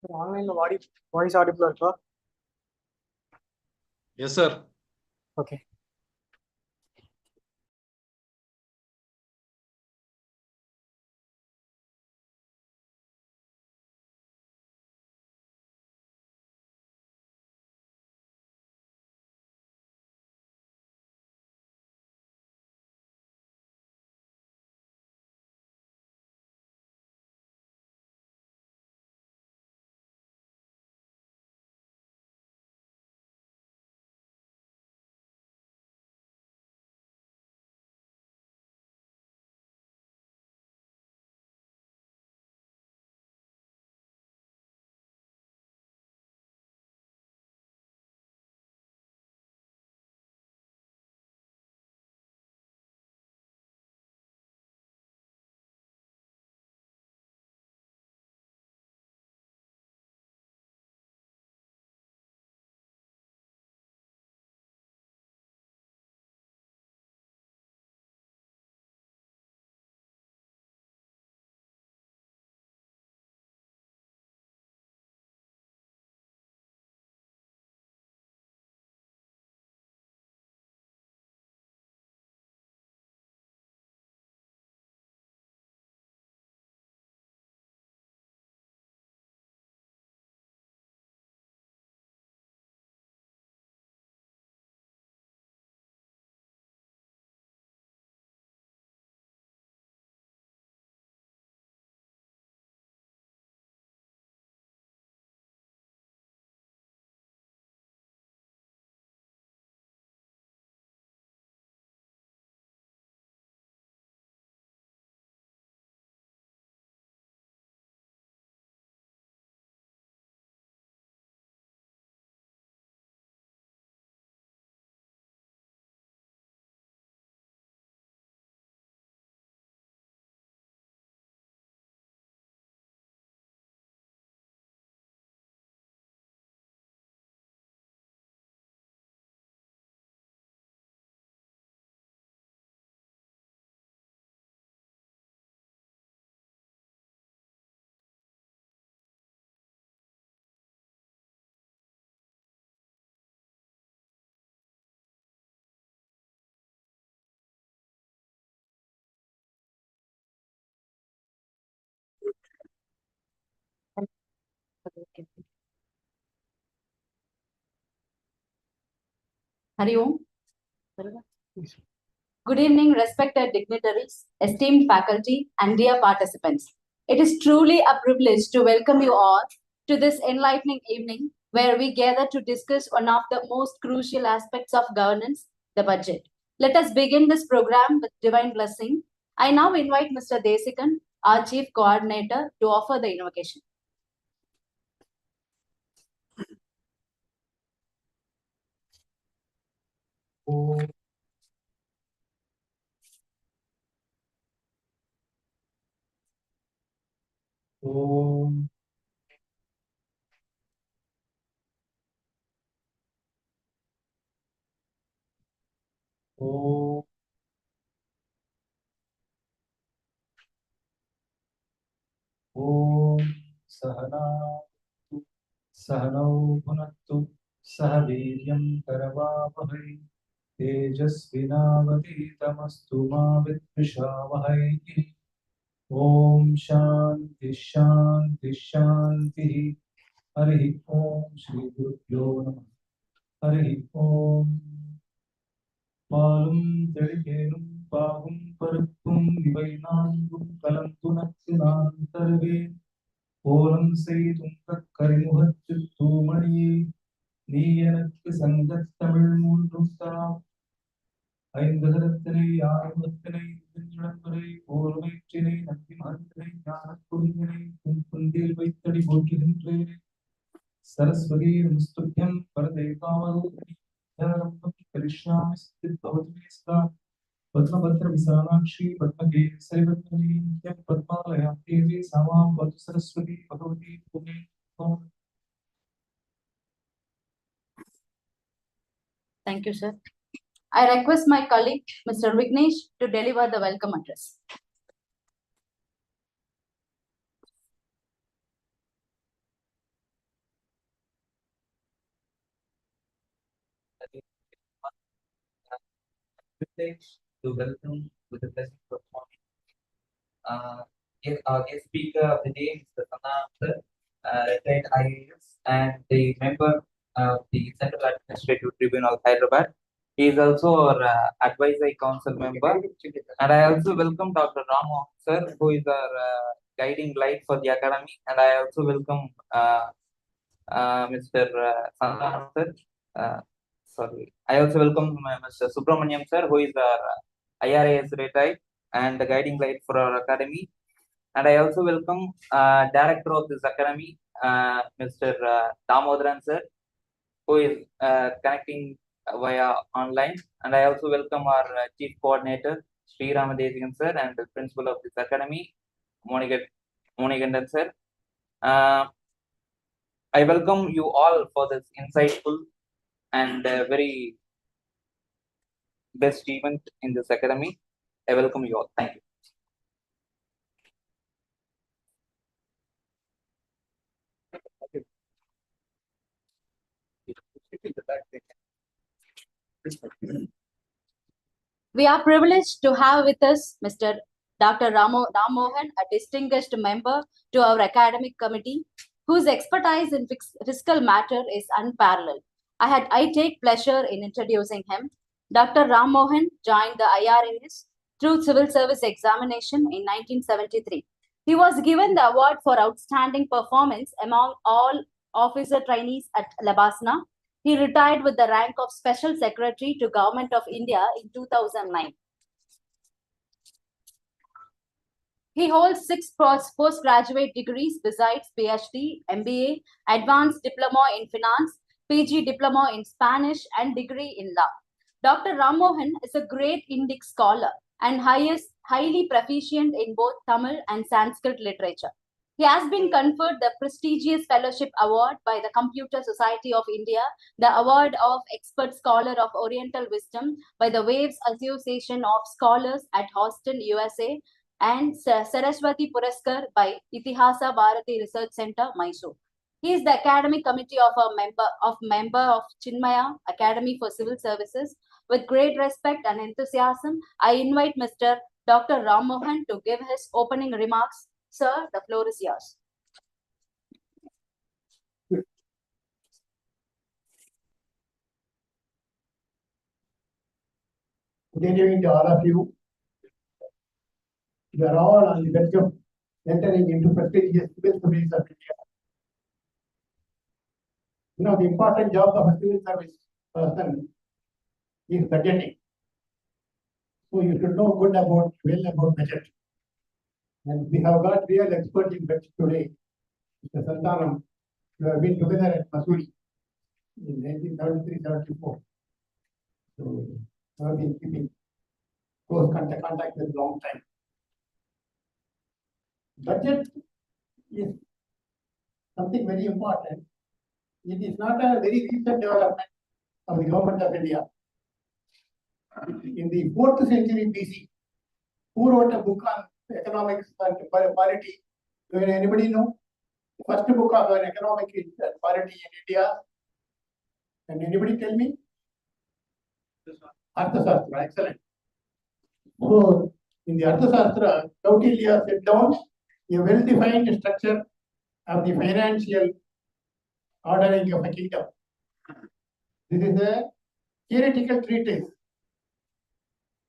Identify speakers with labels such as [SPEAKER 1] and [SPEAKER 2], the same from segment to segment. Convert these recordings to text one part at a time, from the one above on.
[SPEAKER 1] Online voice audible இருக்கா?
[SPEAKER 2] Yes, sir.
[SPEAKER 1] Okay.
[SPEAKER 3] Hari Om. Good evening, respected dignitaries, esteemed faculty, and dear participants. It is truly a privilege to welcome you all to this enlightening evening where we gather to discuss one of the most crucial aspects of governance, the budget. Let us begin this program with divine blessing. I now invite Mr. Desikan, our Chief Coordinator, to offer the invocation.
[SPEAKER 2] Om. Om. Om. Sahana. Sahanau Bhunattu. Sahaviryam Karavavahai. Tejasvinavaditamastu ma vidvishavahai. Om Shanti Shanti Shanti. Hari Om Shri Gurubhyo Namah. Hari Om. பாலும் தெளியேனும் பாகும் பருப்பும் இவை நான்கும் கலந்துனக்கு நான் தருவேன் கோலம் செய்தும் கரிமுகத்து தூமணியே நீ எனக்கு சங்கத் தமிழ் மூன்றும் தா ஐந்தகரத்தினை ஆறுமுகத்தினை நெஞ்சுடம்பரை போர்மைற்றினை நம்பி மகத்தினை ஞானக் குடியினை உன் குந்தில் வைத்தடி போற்றுகின்றேனே सरस्वती नमस्तुभ्यं वरदे कामरूपिणी धर्मं करिष्यामि सिद्धिर्भवतु मे सदा पद्मभद्र विशालाक्षी पद्मकेसरी पद्मिनी नित्यं पद्मालयां देवी सामां वतु Saraswati Bhagwati पुण्ये
[SPEAKER 3] Thank you, sir. I request my colleague, Mr. Vignesh, to deliver the welcome address.
[SPEAKER 2] privilege to welcome with the blessing of morning. Our guest speaker of the day is the Santhanam, retired IAS and the member of the Central Administrative Tribunal, Hyderabad. He is also our advisory council member, and I also welcome Dr. Ramo sir, who is our guiding light for the academy, and I also welcome Mr. Santhanam sir. Sorry, I also welcome Mr. Subramaniam sir, who is our IRAS retired and the guiding light for our academy. And I also welcome director of this academy, Mr. Damodaran sir, who is connecting via online. And I also welcome our chief coordinator, Sri Ramadesigan sir, and the principal of this academy, Monigandan sir. I welcome you all for this insightful and very best event in this academy. I welcome you all. Thank you.
[SPEAKER 3] We are privileged to have with us Mr. Dr. Ramohan, a distinguished member to our academic committee, whose expertise in fiscal matter is unparalleled. I take pleasure in introducing him. Dr. Ramohan joined the IRAS through civil service examination in 1973. He was given the award for outstanding performance among all officer trainees at Labasna. He retired with the rank of Special Secretary to Government of India in 2009. He holds 6 postgraduate degrees besides PhD, MBA, Advanced Diploma in Finance, PG Diploma in Spanish, and degree in law. Dr. Ramohan is a great Indic scholar and highly proficient in both Tamil and Sanskrit literature. He has been conferred the prestigious Fellowship Award by the Computer Society of India, the Award of Expert Scholar of Oriental Wisdom by the Waves Association of Scholars at Houston, USA, and Saraswati Puraskar by Itihasa Bharati Research Center, Mysore. He is the academic committee of a member of Chinmaya Academy for Civil Services. With great respect and enthusiasm, I invite Mr. Dr. Ramohan to give his opening remarks. Sir, the floor is yours.
[SPEAKER 1] Good evening to all of you. You are all on the verge of entering into prestigious civil service of India. You know, the important job of a civil service person is budgeting. So you should know well about budget. And we have got real experts in budget today. Mr. Santhanam, we have been together at Masuri in 1973-74. So I have been keeping close contact with a long time. Budget is something very important. It is not a very recent development of the government of India. In the 4th century BC, who wrote a book on economics and polity? Do anybody know? The first book of an economic polity in India. Can anybody tell me? Arthashastra, excellent. So, in the Arthashastra, Kautilya set down a well-defined structure of the financial ordering of a kingdom. This is a theoretical treatise.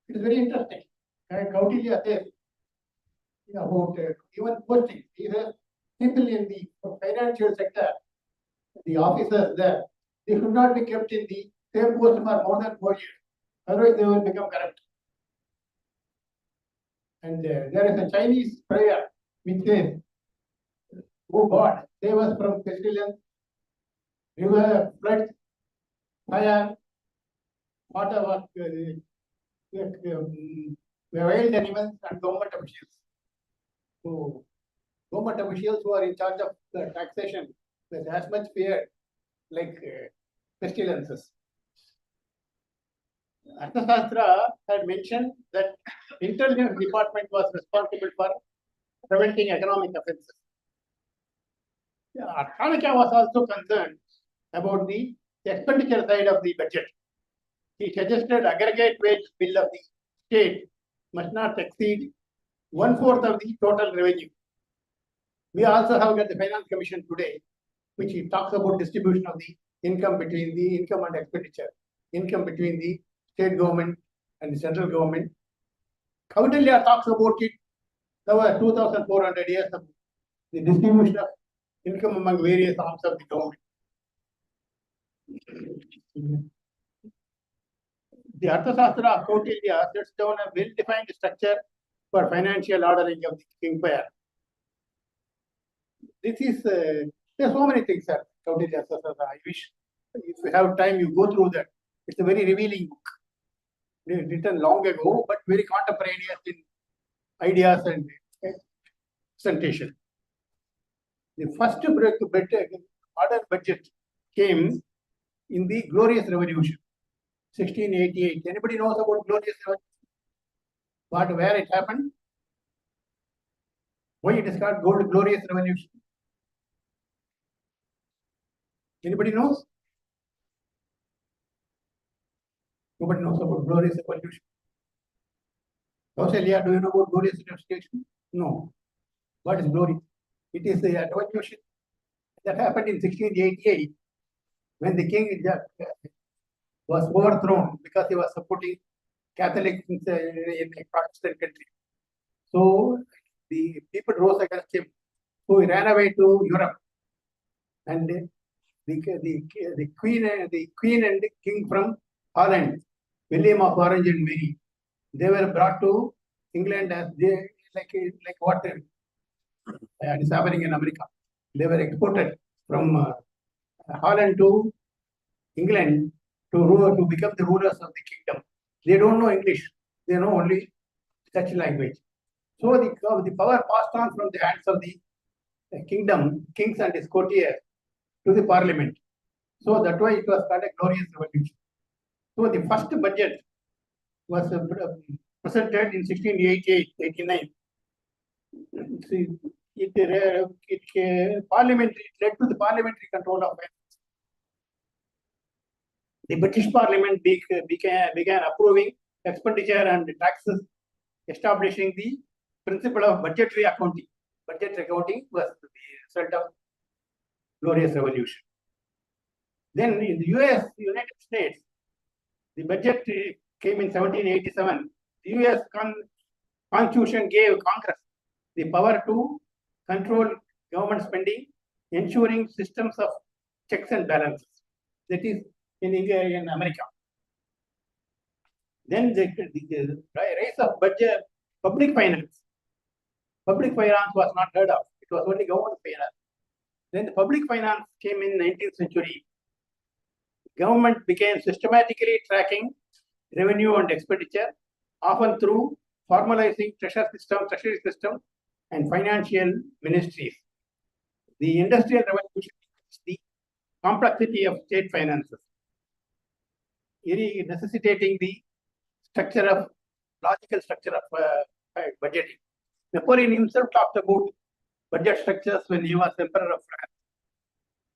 [SPEAKER 1] It is very interesting. Kautilya says about even posting. He says people in the financial sector, the officers there, they should not be kept in the same post for more than 4 years. Otherwise, they will become corrupt. And there is a Chinese prayer which says, "Oh God, save us from pestilence, river, floods, fire, whatever, wild animals and government officials." So, government officials who are in charge of the taxation is as much feared like pestilences. Arthashastra had mentioned that intelligence department was responsible for preventing economic offenses. Arthanakya was also concerned about the expenditure side of the budget. He suggested aggregate wage bill of the state must not exceed 1/4 of the total revenue. We also have got the Finance Commission today, which talks about distribution of the income between the income and expenditure, income between the state government and the central government. Kautilya talks about it. There were 2,400 years of the distribution of income among various arms of the government. The Arthashastra of Kautilya sets down a well-defined structure for financial ordering of the empire. This is, there are so many things, sir. Kautilya Arthashastra. I wish if you have time, you go through that. It's a very revealing book. Written long ago, but very contemporaneous in ideas and presentation. The first modern budget came in the Glorious Revolution, 1688. Anybody knows about Glorious Revolution? Where it happened? Why it is called Glorious Revolution? Anybody knows? Nobody knows about Glorious Revolution. Kausalya, do you know about Glorious Revolution? No. What is glory? It is the revolution that happened in 1688 when the king was overthrown because he was supporting Catholics in a Protestant country. So the people rose against him. So he ran away to Europe. And the queen and the king from Holland, William of Orange and Mary, they were brought to England as they like what is happening in America. They were exported from Holland to England to become the rulers of the kingdom. They don't know English; they know only Dutch language. So the power passed on from the hands of the kingdom, kings and his courtiers, to the parliament. So that's why it was called a glorious revolution. So the first budget was presented in 1688-89. Parliamentary, it led to the parliamentary control of finance. The British Parliament began approving expenditure and taxes, establishing the principle of budgetary accounting. Budgetary accounting was the result of Glorious Revolution. Then in the United States, the budget came in 1787. The US Constitution gave Congress the power to control government spending, ensuring systems of checks and balances. That is in India and America. Then the rise of budget, public finance. Public finance was not heard of. It was only government finance. Then the public finance came in 19th century. Government began systematically tracking revenue and expenditure, often through formalizing treasury system, and financial ministries. The Industrial Revolution increased the complexity of state finances, necessitating the logical structure of budgeting. Napoleon himself talked about budget structures when he was Emperor of France,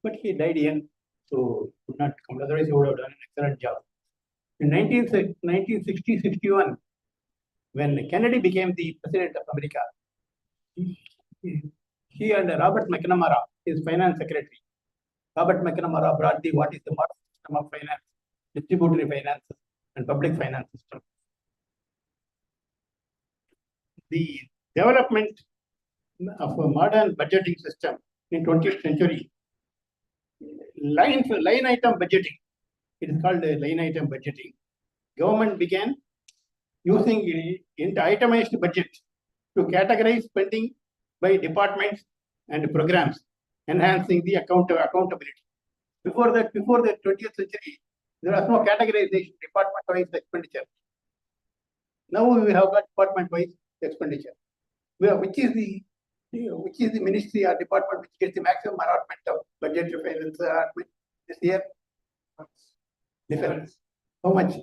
[SPEAKER 1] but he died young, so could not come. Otherwise, he would have done an excellent job. In 1960-61, when Kennedy became the president of America, he and Robert McNamara, his finance secretary, Robert McNamara brought what is the modern system of finance, distributory finance and public finance system. The development of a modern budgeting system in 20th century, line item budgeting, it is called line item budgeting. Government began using itemized budget to categorize spending by departments and programs, enhancing the accountability. Before the 20th century, there was no categorization, department-wise expenditure. Now we have got department-wise expenditure. Which is the ministry or department which gets the maximum allotment of budgetary finance allotment this year? Defense. How much?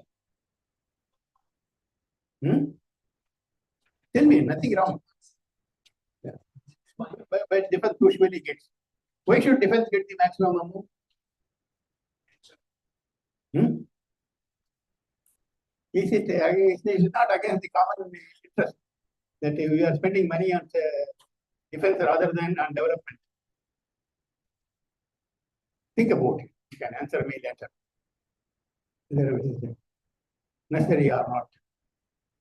[SPEAKER 1] Tell me, nothing wrong. Yeah. But defense usually gets. Why should defense get the maximum amount? Is it not against the common interest that we are spending money on defense rather than on development? Think about it. You can answer me later. Whether it is necessary or not.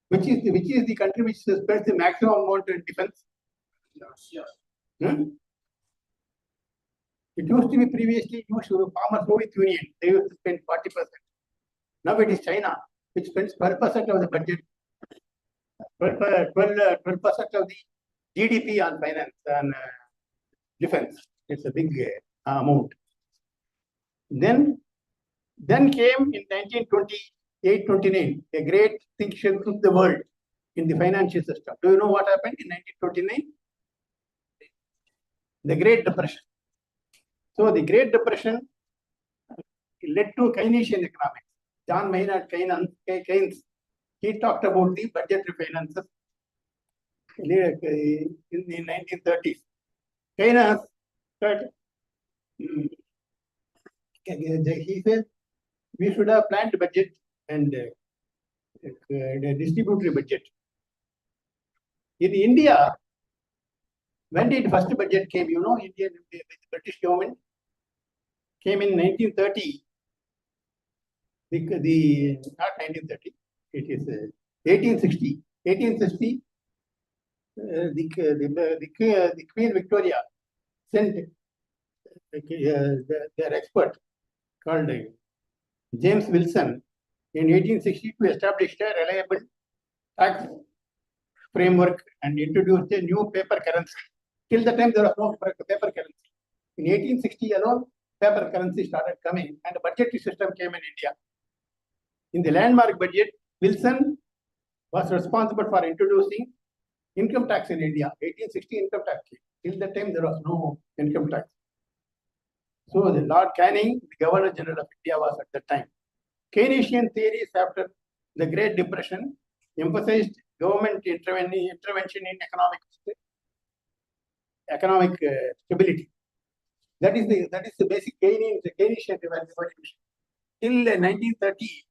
[SPEAKER 1] Which is the country which spends the maximum amount in defense? Hmm? It used to be previously used to the former Soviet Union. They used to spend 40%. Now it is China, which spends 12% of the budget, 12% of the GDP on finance and defense. It's a big amount. Then came in 1928-29 a great thing shook the world in the financial system. Do you know what happened in 1929? The Great Depression. So the Great Depression led to Keynesian economics. John Maynard Keynes, he talked about the budgetary finances in the 1930s. Keynes said, he said, we should have planned budget and distributory budget. In India, when did first budget came? You know, India, the British government came in 1930. Not 1930. It is 1860. 1860. The Queen Victoria sent their expert called James Wilson in 1860 to establish a reliable tax framework and introduced a new paper currency. Till the time there was no paper currency. In 1860 alone, paper currency started coming and a budgetary system came in India. In the landmark budget, Wilson was responsible for introducing income tax in India. 1860 income tax came. Till the time there was no income tax. So the Lord Canning, the Governor General of India, was at that time. Keynesian theories after the Great Depression emphasized government intervention in economic stability. That is the basic Keynesian revolution. Till 1930,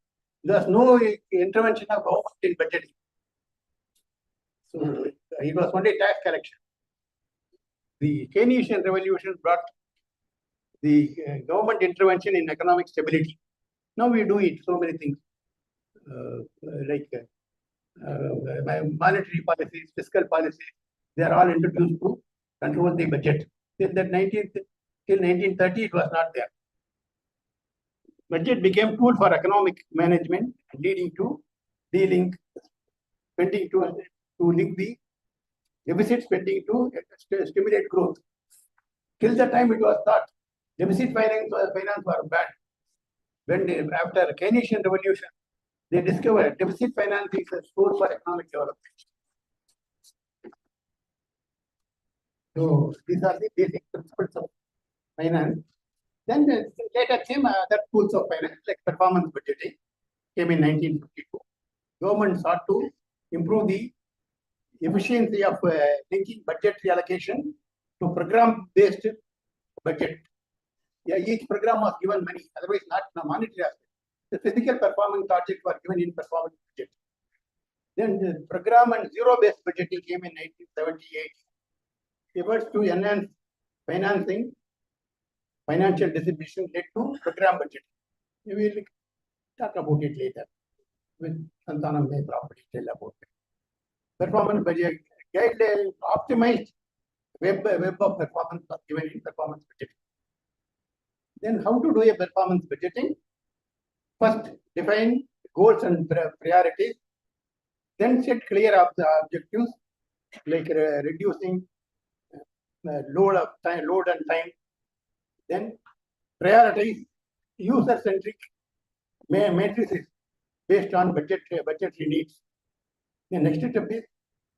[SPEAKER 1] there was no intervention of government in budgeting. So it was only tax collection. The Keynesian revolution brought the government intervention in economic stability. Now we do it, so many things, like monetary policies, fiscal policies, they are all introduced to control the budget. Till 1930, it was not there. Budget became tool for economic management, leading to spending to link the deficit spending to stimulate growth. Till the time it was thought deficit finance were bad. When after Keynesian revolution, they discovered deficit finance is a source for economic development. So these are the basic principles of finance. Then later came other tools of finance like performance budgeting, came in 1952. Government sought to improve the efficiency of linking budget reallocation to program-based budget. Yeah, each program was given money, otherwise not in a monetary aspect. The physical performance targets were given in performance budget. Then the program and zero-based budgeting came in 1978. Efforts to enhance financial distribution led to program budget. We will talk about it later with Santhanam may properly tell about it. Performance budget guidelines optimized web of performance was given in performance budgeting. Then how to do a performance budgeting? First, define goals and priorities. Then set clear objectives like reducing load and time. Then prioritize user-centric matrices based on budgetary needs. The next step is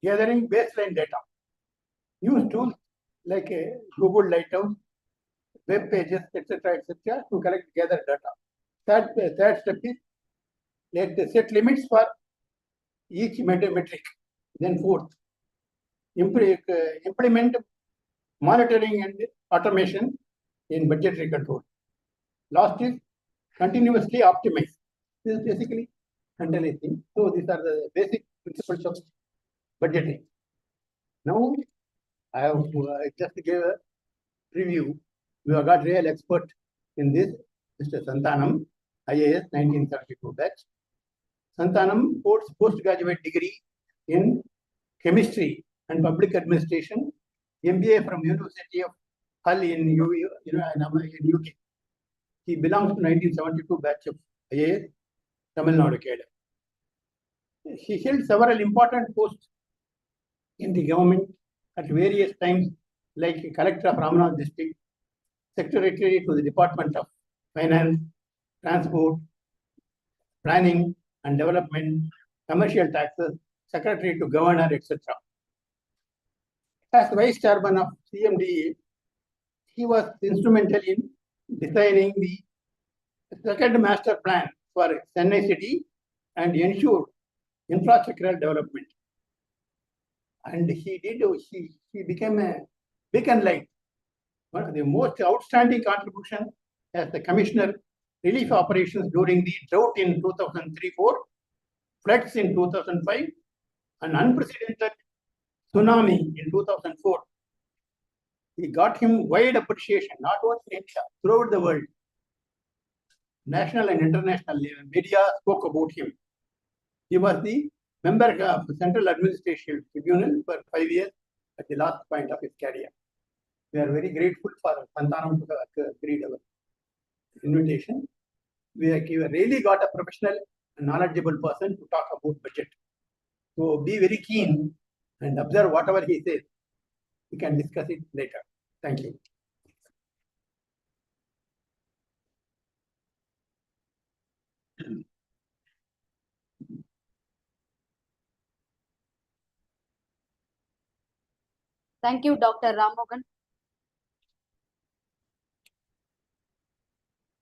[SPEAKER 1] gathering baseline data. Use tools like Google Lighthouse, web pages, etc., to gather data. Third step is set limits for each metric. Then fourth, implement monitoring and automation in budgetary control. Last is continuously optimize. This is basically until I think. So these are the basic principles of budgeting. Now I have just gave a review. We have got real expert in this, Mr. Santhanam, IAS 1972 batch. Santhanam holds postgraduate degree in chemistry and public administration, MBA from University of Hull in UK. He belongs to 1972 batch of IAS, Tamil Nadu cadre. He held several important posts in the government at various times, like Collector of Ramnath District, Secretary to the Department of Finance, Transport, Planning and Development, Commercial Taxes, Secretary to Governor, etc. As Vice Chairman of CMDA, he was instrumental in designing the second master plan for Chennai city and ensured infrastructural development. And he became a beacon light. One of the most outstanding contribution as the Commissioner Relief Operations during the drought in 2003-4, floods in 2005, and unprecedented tsunami in 2004. He got him wide appreciation, not only in India, throughout the world. National and international media spoke about him. He was the member of the Central Administrative Tribunal for 5 years at the last point of his career. We are very grateful for Santhanam to have agreed our invitation. We really got a professional and knowledgeable person to talk about budget. So be very keen and observe whatever he says. We can discuss it later. Thank you.
[SPEAKER 3] Thank you, Dr. Ramogan,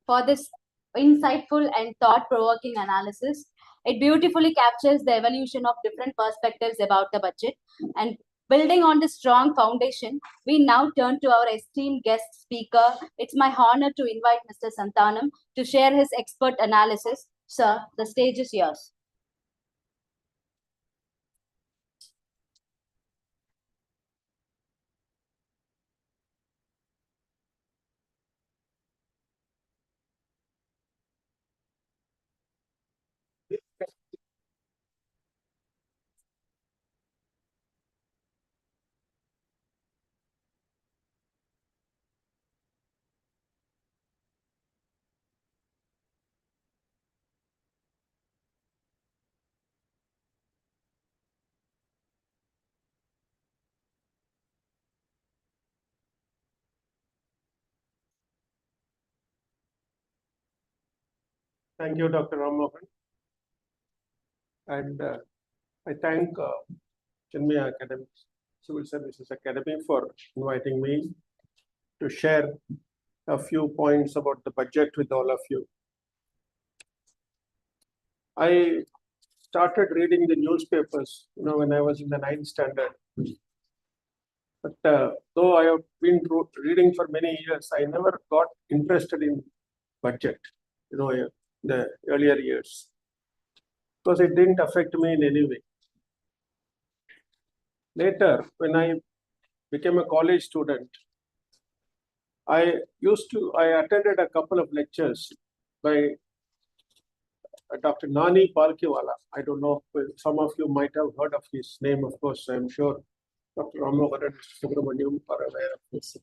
[SPEAKER 3] for this insightful and thought-provoking analysis. It beautifully captures the evolution of different perspectives about the budget. And building on this strong foundation, we now turn to our esteemed guest speaker. It's my honor to invite Mr. Santhanam to share his expert analysis. Sir, the stage is yours.
[SPEAKER 4] Thank you, Dr. Ramogan. And I thank Chinmaya Academy, Civil Services Academy for inviting me to share a few points about the budget with all of you. I started reading the newspapers, when I was in the 9th standard. But though I have been reading for many years, I never got interested in budget, the earlier years, because it didn't affect me in any way. Later, when I became a college student, I attended a couple of lectures by Dr. Nani Palkiwala. I don't know if some of you might have heard of his name, of course. I'm sure Dr. Ramogan and Mr. Subramaniam are aware of this.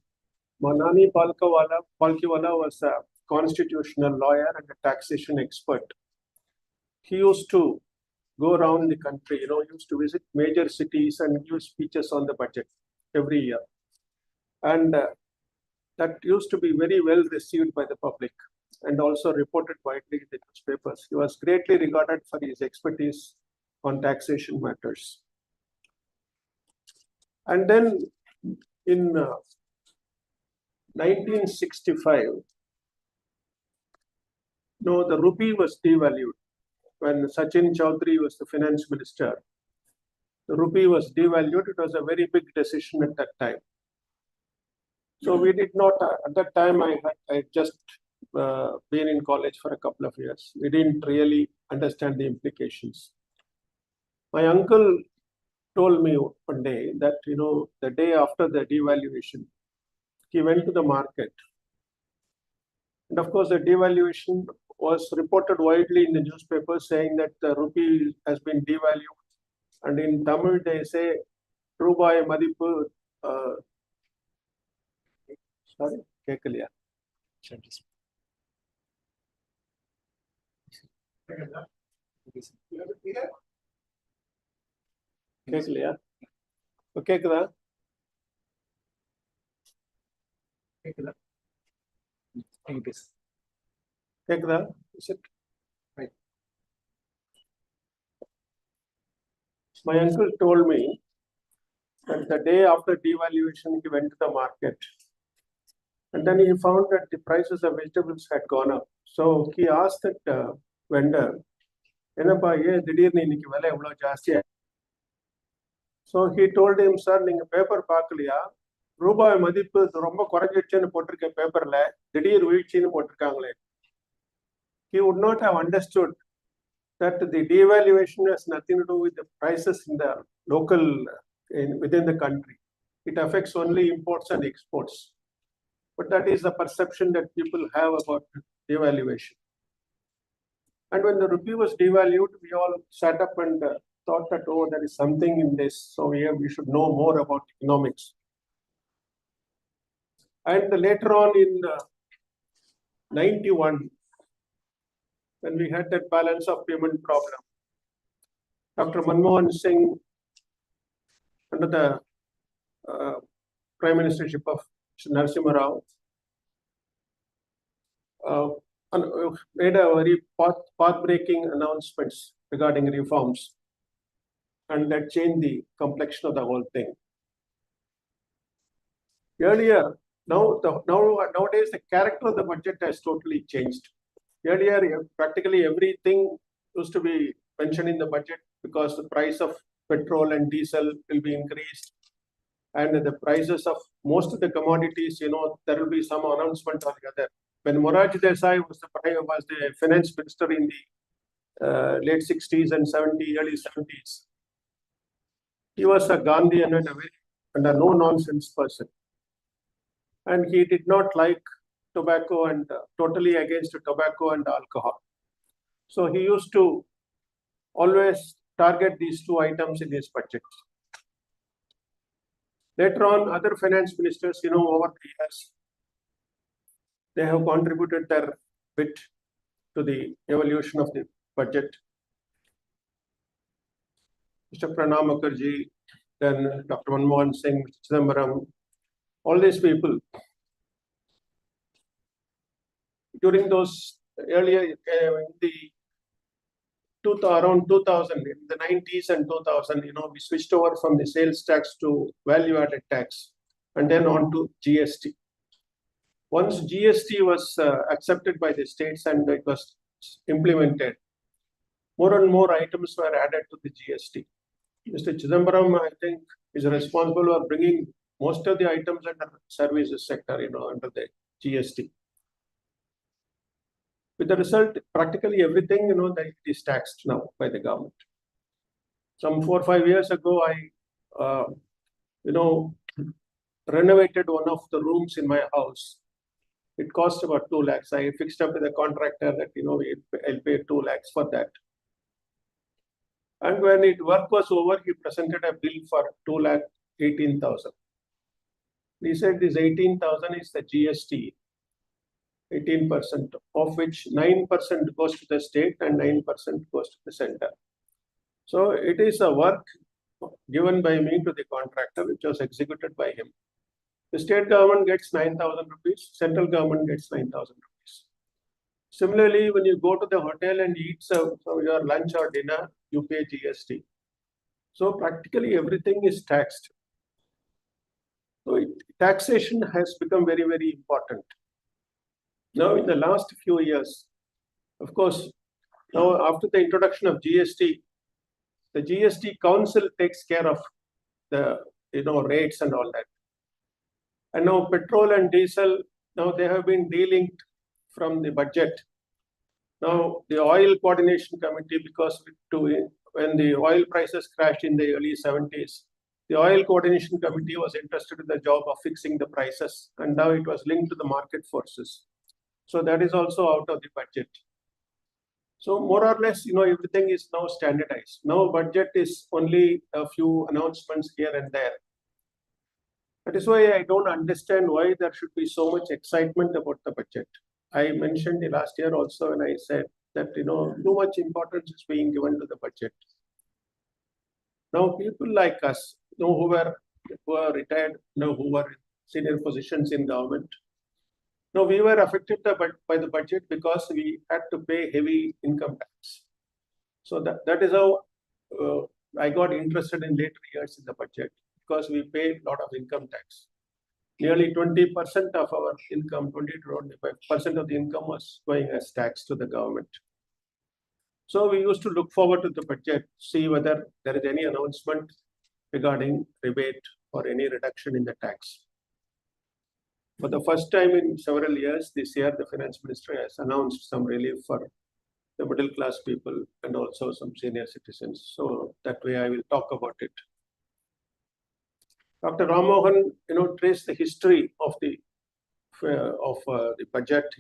[SPEAKER 4] Nani Palkiwala was a constitutional lawyer and a taxation expert. He used to go around the country, used to visit major cities and give speeches on the budget every year. And that used to be very well received by the public and also reported widely in the newspapers. He was greatly regarded for his expertise on taxation matters. And then in 1965, the rupee was devalued. When Sachin Chaudhary was the finance minister, the rupee was devalued. It was a very big decision at that time. So we did not, at that time, I just been in college for a couple of years. We didn't really understand the implications. My uncle told me one day that, the day after the devaluation, he went to the market. And of course, the devaluation was reported widely in the newspapers saying that the rupee has been devalued. And in Tamil, they say, Rubai Madipu, sorry, Kekaliya. Kekaliya. Okay, Kekala. Kekala. Is it? Right. My uncle told me that the day after devaluation, he went to the market. And then he found that the prices of vegetables had gone up. So he asked that vendor, so he told him, sir, you paper paakaliya, Rubai Madipu romba koranjichenu potirke paper la, didir veelchinu potirkangale. He would not have understood that the devaluation has nothing to do with the prices in the local, within the country. It affects only imports and exports. But that is the perception that people have about devaluation. And when the rupee was devalued, we all sat up and thought that, oh, there is something in this. So we should know more about economics. And later on in 91, when we had that balance of payment problem, Dr. Manmohan Singh, under the Prime Ministership of Narasimha Rao, made a very path-breaking announcements regarding reforms, and that changed the complexion of the whole thing. Earlier, nowadays the character of the budget has totally changed. Earlier, practically everything used to be mentioned in the budget because the price of petrol and diesel will be increased, and the prices of most of the commodities, there will be some announcement or the other. When Morarji Desai was the finance minister in the late 60s and early 70s, he was a Gandhian and a no-nonsense person. And he did not like tobacco and totally against tobacco and alcohol. So he used to always target these two items in his budget. Later on, other finance ministers, over the years, they have contributed their bit to the evolution of the budget. Mr. Pranab Mukherjee, then Dr. Manmohan Singh, Mr. Chidambaram, all these people, during those earlier, around 2000, in the 90s and 2000, we switched over from the sales tax to value-added tax, and then on to GST. Once GST was accepted by the states and it was implemented, more and more items were added to the GST. Mr. Chidambaram, I think, is responsible for bringing most of the items under services sector, under the GST. With the result, practically everything, that it is taxed now by the government. Some 4 or 5 years ago, I, renovated one of the rooms in my house. It cost about 2 lakhs. I fixed up with a contractor that, I'll pay 2 lakhs for that. And when work was over, he presented a bill for 2,18,000. He said this 18,000 is the GST, 18%, of which 9% goes to the state and 9% goes to the center. So it is a work given by me to the contractor, which was executed by him. The state government gets 9,000 rupees, central government gets 9,000 rupees. Similarly, when you go to the hotel and eat your lunch or dinner, you pay GST. So practically everything is taxed. So taxation has become very, very important. Now, in the last few years, of course, now after the introduction of GST, the GST Council takes care of the rates and all that. And now petrol and diesel, now they have been delinked from the budget. Now, the oil coordination committee, because when the oil prices crashed in the early 70s, the oil coordination committee was interested in the job of fixing the prices, and now it was linked to the market forces. So that is also out of the budget. So more or less, everything is now standardized. Now budget is only a few announcements here and there. That is why I don't understand why there should be so much excitement about the budget. I mentioned last year also when I said that, too much importance is being given to the budget. Now people like us, who are retired, who were in senior positions in government, now we were affected by the budget because we had to pay heavy income tax. So that is how I got interested in later years in the budget, because we paid a lot of income tax. Nearly 20% of our income, 20 to 25% of the income was going as tax to the government. So we used to look forward to the budget, see whether there is any announcement regarding rebate or any reduction in the tax. For the first time in several years, this year, the finance ministry has announced some relief for the middle class people and also some senior citizens. So that way I will talk about it. Dr. Ram Mohan, traced the history of the budget,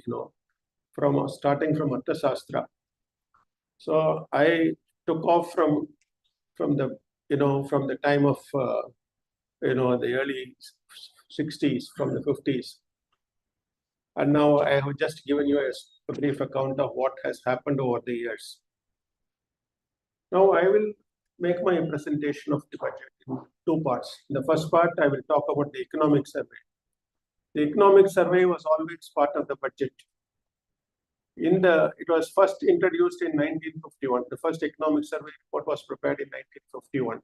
[SPEAKER 4] from starting from Arthashastra. So I took off from the time of the early 60s, from the 50s, and now I have just given you a brief account of what has happened over the years. Now I will make my presentation of the budget in two parts. In the first part, I will talk about the economic survey. The economic survey was always part of the budget. It was first introduced in 1951. The first economic survey report was prepared in 1951.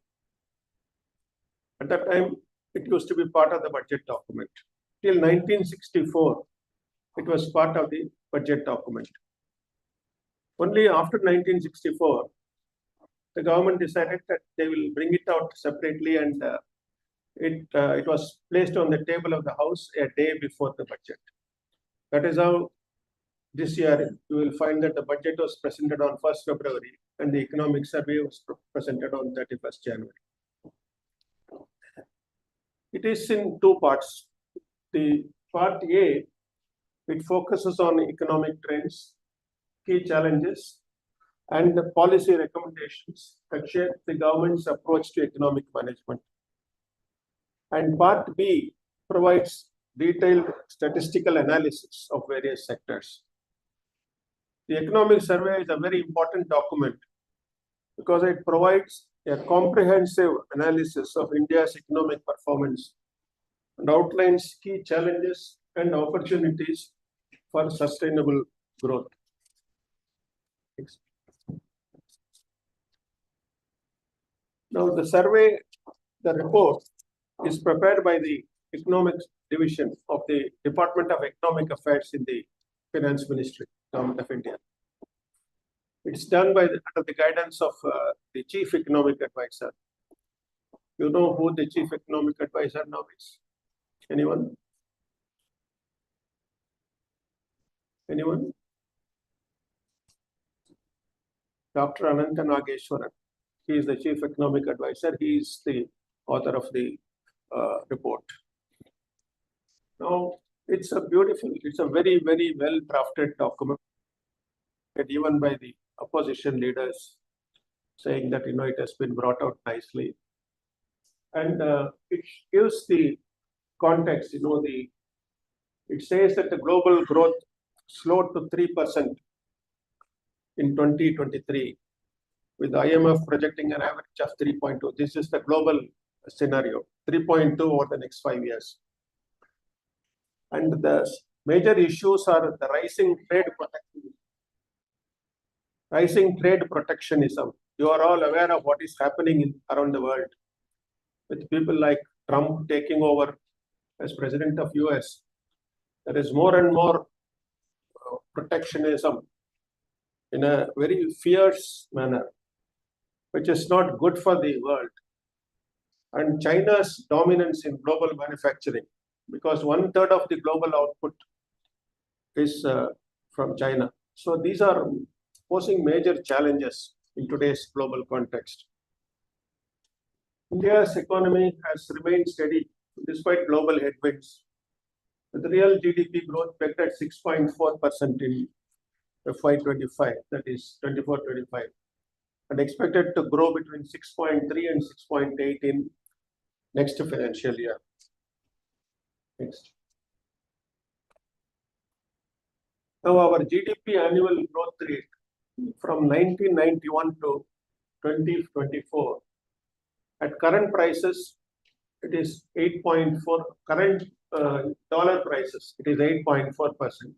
[SPEAKER 4] At that time, it used to be part of the budget document. Till 1964, it was part of the budget document. Only after 1964, the government decided that they will bring it out separately, and it was placed on the table of the House a day before the budget. That is how this year you will find that the budget was presented on 1st February and the economic survey was presented on 31st January. It is in two parts. The part A, it focuses on economic trends, key challenges, and the policy recommendations that shape the government's approach to economic management. And part B provides detailed statistical analysis of various sectors. The economic survey is a very important document because it provides a comprehensive analysis of India's economic performance and outlines key challenges and opportunities for sustainable growth. Next. Now, the report is prepared by the Economics Division of the Department of Economic Affairs in the Finance Ministry, Government of India. It's done under the guidance of the Chief Economic Advisor. You know who the Chief Economic Advisor now is? Anyone? Anyone? Dr. Anantha Nageshwaran. He is the Chief Economic Advisor. He is the author of the report. Now, it's a very, very well drafted document, even by the opposition leaders, saying that it has been brought out nicely, and it gives the context. It says that the global growth slowed to 3% in 2023, with the IMF projecting an average of 3.2. This is the global scenario, 3.2 over the next 5 years. And the major issues are the rising trade protectionism. You are all aware of what is happening around the world, with people like Trump taking over as president of US. There is more and more protectionism in a very fierce manner, which is not good for the world. And China's dominance in global manufacturing, because 1/3 of the global output is from China. So these are posing major challenges in today's global context. India's economy has remained steady despite global headwinds, with real GDP growth pegged at 6.4% in FY25, that is 24-25, and expected to grow between 6.3 and 6.8 in next financial year. Next. Now our GDP annual growth rate from 1991 to 2024, at current prices, it is 8.4, current dollar prices, it is 8.4%.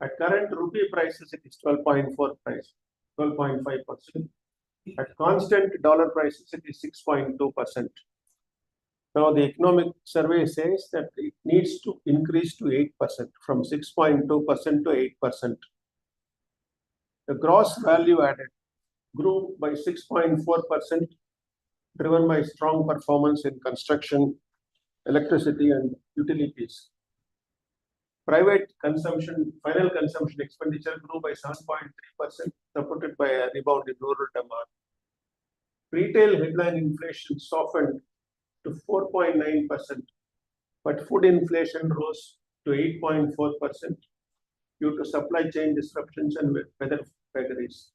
[SPEAKER 4] At current rupee prices, it is 12.5%. At constant dollar prices, it is 6.2%. Now, the economic survey says that it needs to increase to 8%, from 6.2% to 8%. The gross value added grew by 6.4%, driven by strong performance in construction, electricity, and utilities. Private consumption, final consumption expenditure grew by 7.3%, supported by a rebound in rural demand. Retail headline inflation softened to 4.9%, but food inflation rose to 8.4% due to supply chain disruptions and weather vagaries.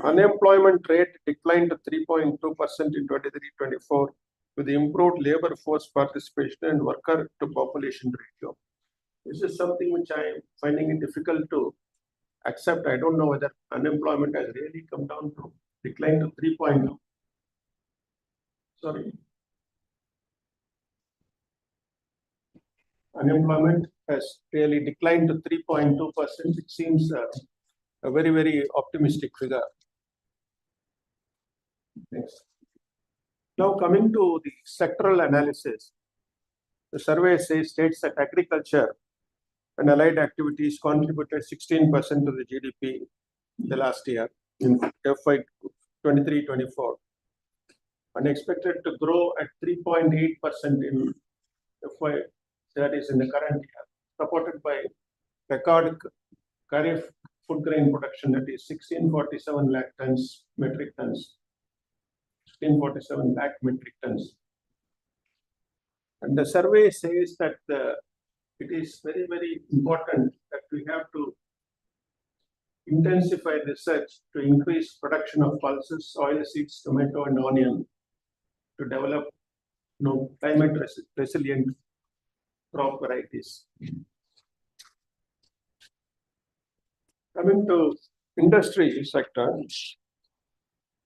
[SPEAKER 4] Unemployment rate declined to 3.2% in 23-24, with improved labor force participation and worker to population ratio. This is something which I am finding it difficult to accept. I don't know whether unemployment has really come down to decline to 3.2. Sorry. Unemployment has really declined to 3.2%. It seems a very, very optimistic figure. Next. Now coming to the sectoral analysis, the survey states that agriculture and allied activities contributed 16% to the GDP the last year in FY 23-24 and expected to grow at 3.8% in FY, that is in the current year, supported by record Kharif food grain production, that is 1647 lakh tons, metric tons. 1647 lakh metric tons. And the survey says that it is very, very important that we have to intensify research to increase production of pulses, oilseeds, tomato, and onion to develop climate resilient crop varieties. Coming to industry sector,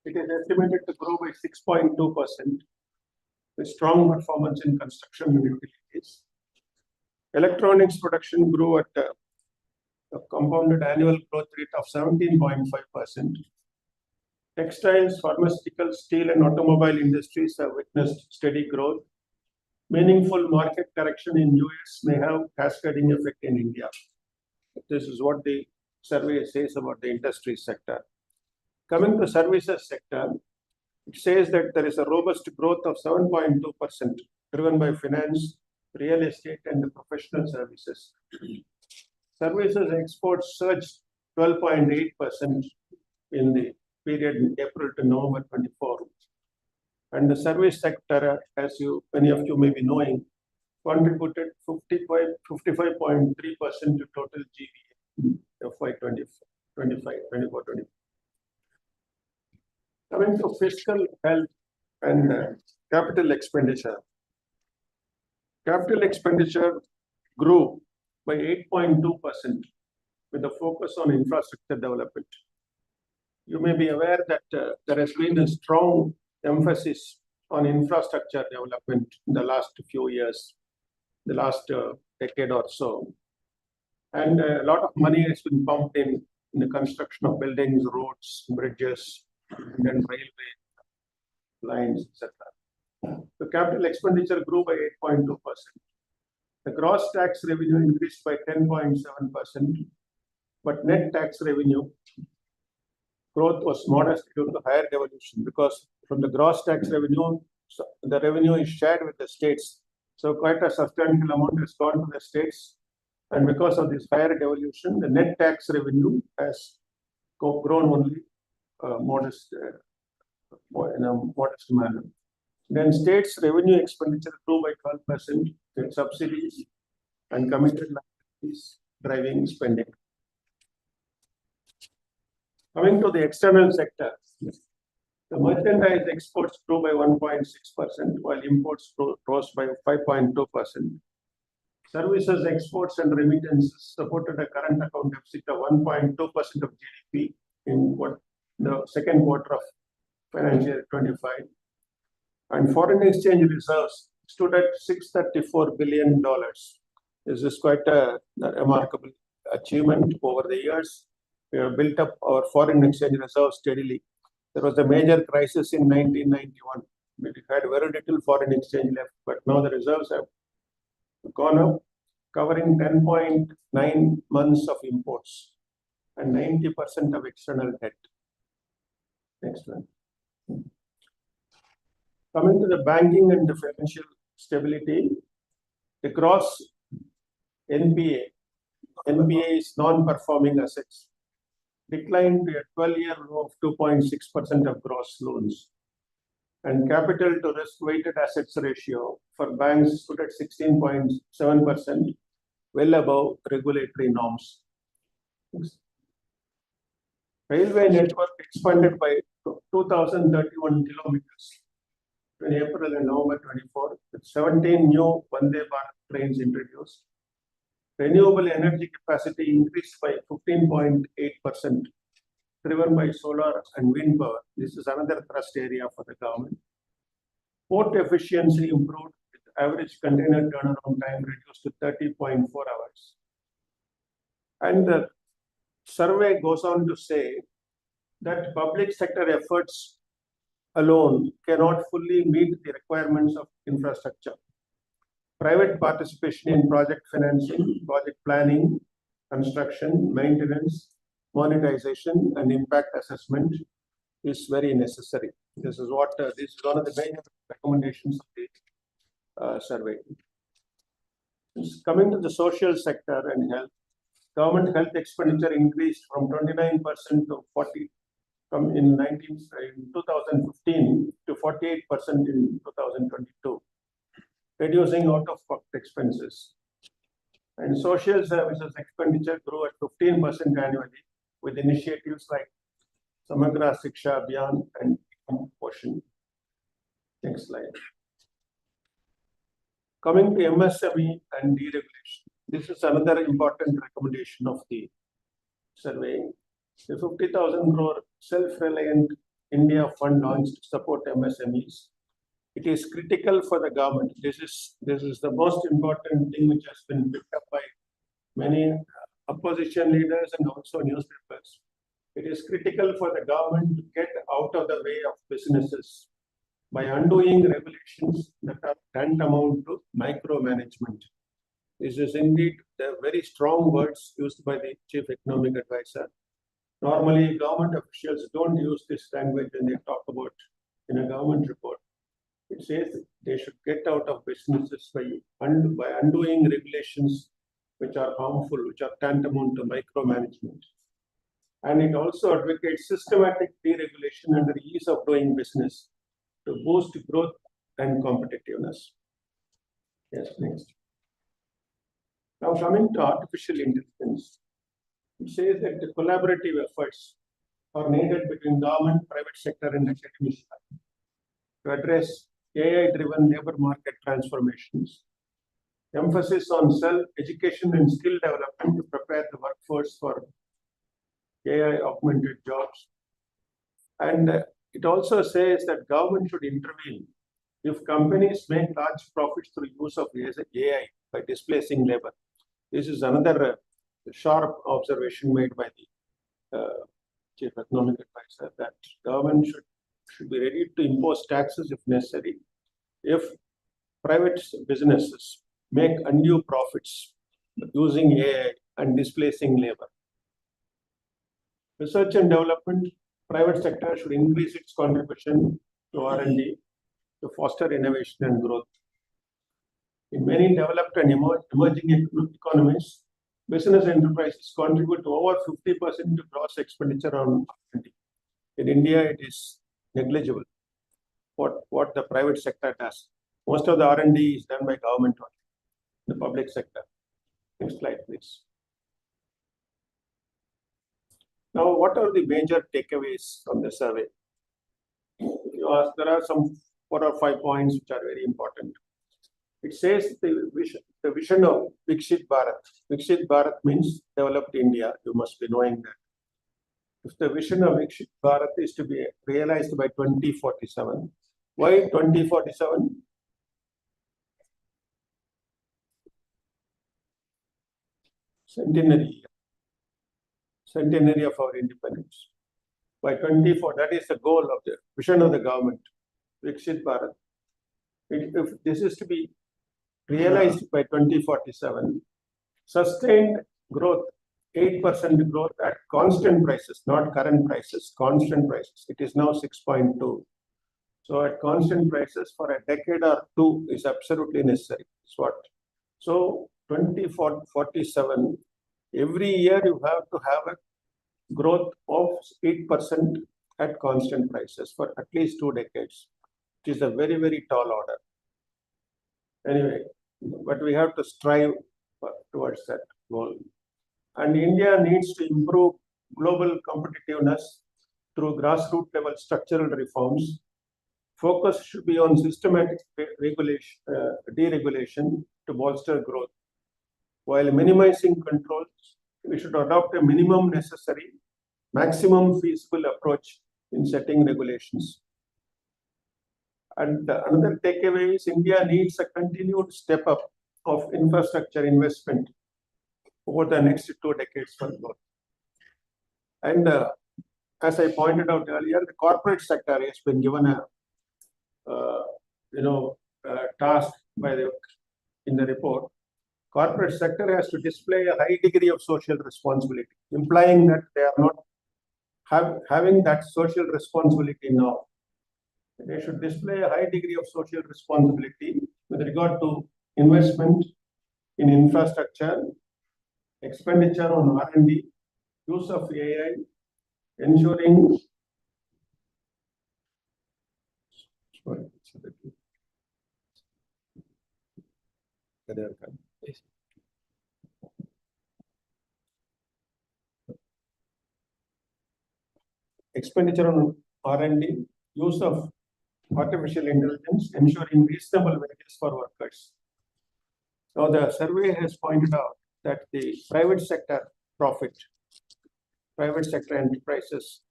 [SPEAKER 4] it is estimated to grow by 6.2%, with strong performance in construction and utilities. Electronics production grew at a compounded annual growth rate of 17.5%. Textiles, pharmaceuticals, steel, and automobile industries have witnessed steady growth. Meaningful market correction in US may have cascading effect in India. This is what the survey says about the industry sector. Coming to services sector, it says that there is a robust growth of 7.2%, driven by finance, real estate, and professional services. Services exports surged 12.8% in the period April to November 24. And the service sector, as many of you may be knowing, contributed 55.3% to total GDP FY 24-25. Coming to fiscal health and capital expenditure. Capital expenditure grew by 8.2% with a focus on infrastructure development. You may be aware that there has been a strong emphasis on infrastructure development in the last few years, the last decade or so. And a lot of money has been pumped in the construction of buildings, roads, bridges, and then railway lines, etc. The capital expenditure grew by 8.2%. The gross tax revenue increased by 10.7%, but net tax revenue growth was modest due to higher devolution, because from the gross tax revenue, the revenue is shared with the states. So quite a substantial amount has gone to the states, And because of this higher devolution, the net tax revenue has grown only modest in a modest manner. Then states' revenue expenditure grew by 12% with subsidies and committed liabilities driving spending. Coming to the external sector, the merchandise exports grew by 1.6%, while imports rose by 5.2%. Services exports and remittances supported a current account deficit of 1.2% of GDP in the second quarter of financial year 25. And foreign exchange reserves stood at $634 billion. This is quite a remarkable achievement over the years. We have built up our foreign exchange reserves steadily. There was a major crisis in 1991. We had very little foreign exchange left, but now the reserves have gone up, covering 10.9 months of imports and 90% of external debt. Next one. Coming to the banking and the financial stability, the gross NPA is non-performing assets, declined to a 12-year low of 2.6% of gross loans. And capital to risk weighted assets ratio for banks stood at 16.7%, well above regulatory norms. Railway network expanded by 2,031 kilometers in April and November 24, with 17 new Vande Bharat trains introduced. Renewable energy capacity increased by 15.8%, driven by solar and wind power. This is another thrust area for the government. Port efficiency improved, with average container turnaround time reduced to 30.4 hours. And the survey goes on to say that public sector efforts alone cannot fully meet the requirements of infrastructure. Private participation in project financing, project planning, construction, maintenance, monetization, and impact assessment is very necessary. This is one of the main recommendations of the survey. Coming to the social sector and health, government health expenditure increased from 29% to 40% in 2015 to 48% in 2022. Reducing out-of-pocket expenses. And social services expenditure grew at 15% annually with initiatives like Samagra Shiksha Abhiyan and Poshan. Next slide. Coming to MSME and deregulation. This is another important recommendation of the survey. The 50,000 crore self-reliant India fund launched to support MSMEs. It is critical for the government. This is the most important thing which has been picked up by many opposition leaders and also newspapers. It is critical for the government to get out of the way of businesses by undoing regulations that are tantamount to micromanagement. This is indeed the very strong words used by the chief economic advisor. Normally, government officials don't use this language when they talk about in a government report. It says they should get out of businesses by undoing regulations which are harmful, which are tantamount to micromanagement. And it also advocates systematic deregulation and the ease of doing business to boost growth and competitiveness. Yes, next. Now coming to artificial intelligence, it says that the collaborative efforts are needed between government, private sector, and academia to address AI-driven labor market transformations. Emphasis on self-education and skill development to prepare the workforce for AI-augmented jobs. And it also says that government should intervene if companies make large profits through use of AI by displacing labor. This is another sharp observation made by the chief economic advisor, that government should be ready to impose taxes if necessary if private businesses make undue profits using AI and displacing labor. Research and development, private sector should increase its contribution to R&D to foster innovation and growth. In many developed and emerging economies, business enterprises contribute to over 50% to gross expenditure on R&D. In India, it is negligible what the private sector does. Most of the R&D is done by government only, the public sector. Next slide, please. Now, what are the major takeaways from the survey? You ask, there are some 4 or 5 points which are very important. It says the vision of Viksit Bharat. Viksit Bharat means developed India. You must be knowing that. If the vision of Viksit Bharat is to be realized by 2047, why 2047? Centenary of our independence. By 24, that is the goal of the vision of the government, Viksit Bharat. If this is to be realized by 2047, sustained growth, 8% growth at constant prices, not current prices, constant prices. It is now 6.2. So at constant prices for a decade or two is absolutely necessary. So 2047, every year you have to have a growth of 8% at constant prices for at least 2 decades. It is a very, very tall order. Anyway, but we have to strive towards that goal. And India needs to improve global competitiveness through grassroots level structural reforms. Focus should be on systematic deregulation to bolster growth. While minimizing controls, we should adopt a minimum necessary, maximum feasible approach in setting regulations. And another takeaway is India needs a continued step up of infrastructure investment over the next 2 decades for growth. And as I pointed out earlier, the corporate sector has been given a task in the report. Corporate sector has to display a high degree of social responsibility, implying that they are not having that social responsibility now. They should display a high degree of social responsibility with regard to investment in infrastructure, expenditure on R&D, use of AI, ensuring expenditure on R&D, use of artificial intelligence, ensuring reasonable wages for workers. Now, the survey has pointed out that the private sector profit, private sector enterprises,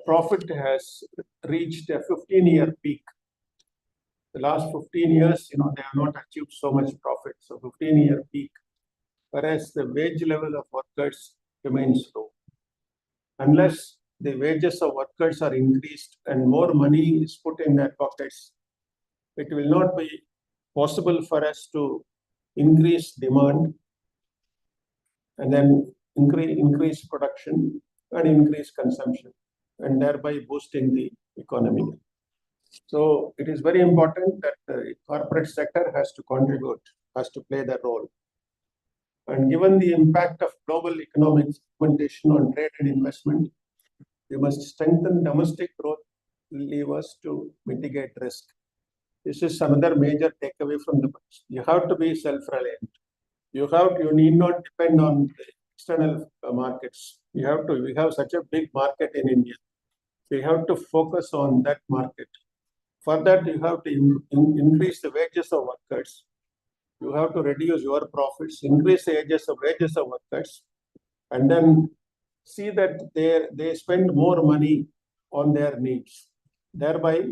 [SPEAKER 4] profit has reached a 15-year peak. The last 15 years, they have not achieved so much profit. So 15-year peak, whereas the wage level of workers remains low. Unless the wages of workers are increased and more money is put in their pockets, it will not be possible for us to increase demand and then increase production and increase consumption, and thereby boosting the economy. So it is very important that the corporate sector has to contribute, has to play that role. And given the impact of global economic fragmentation on trade and investment, we must strengthen domestic growth levers to mitigate risk. This is another major takeaway from the book. You have to be self-reliant. You need not depend on the external markets. We have such a big market in India. We have to focus on that market. For that, you have to increase the wages of workers. You have to reduce your profits, increase the wages of workers, and then see that they spend more money on their needs, thereby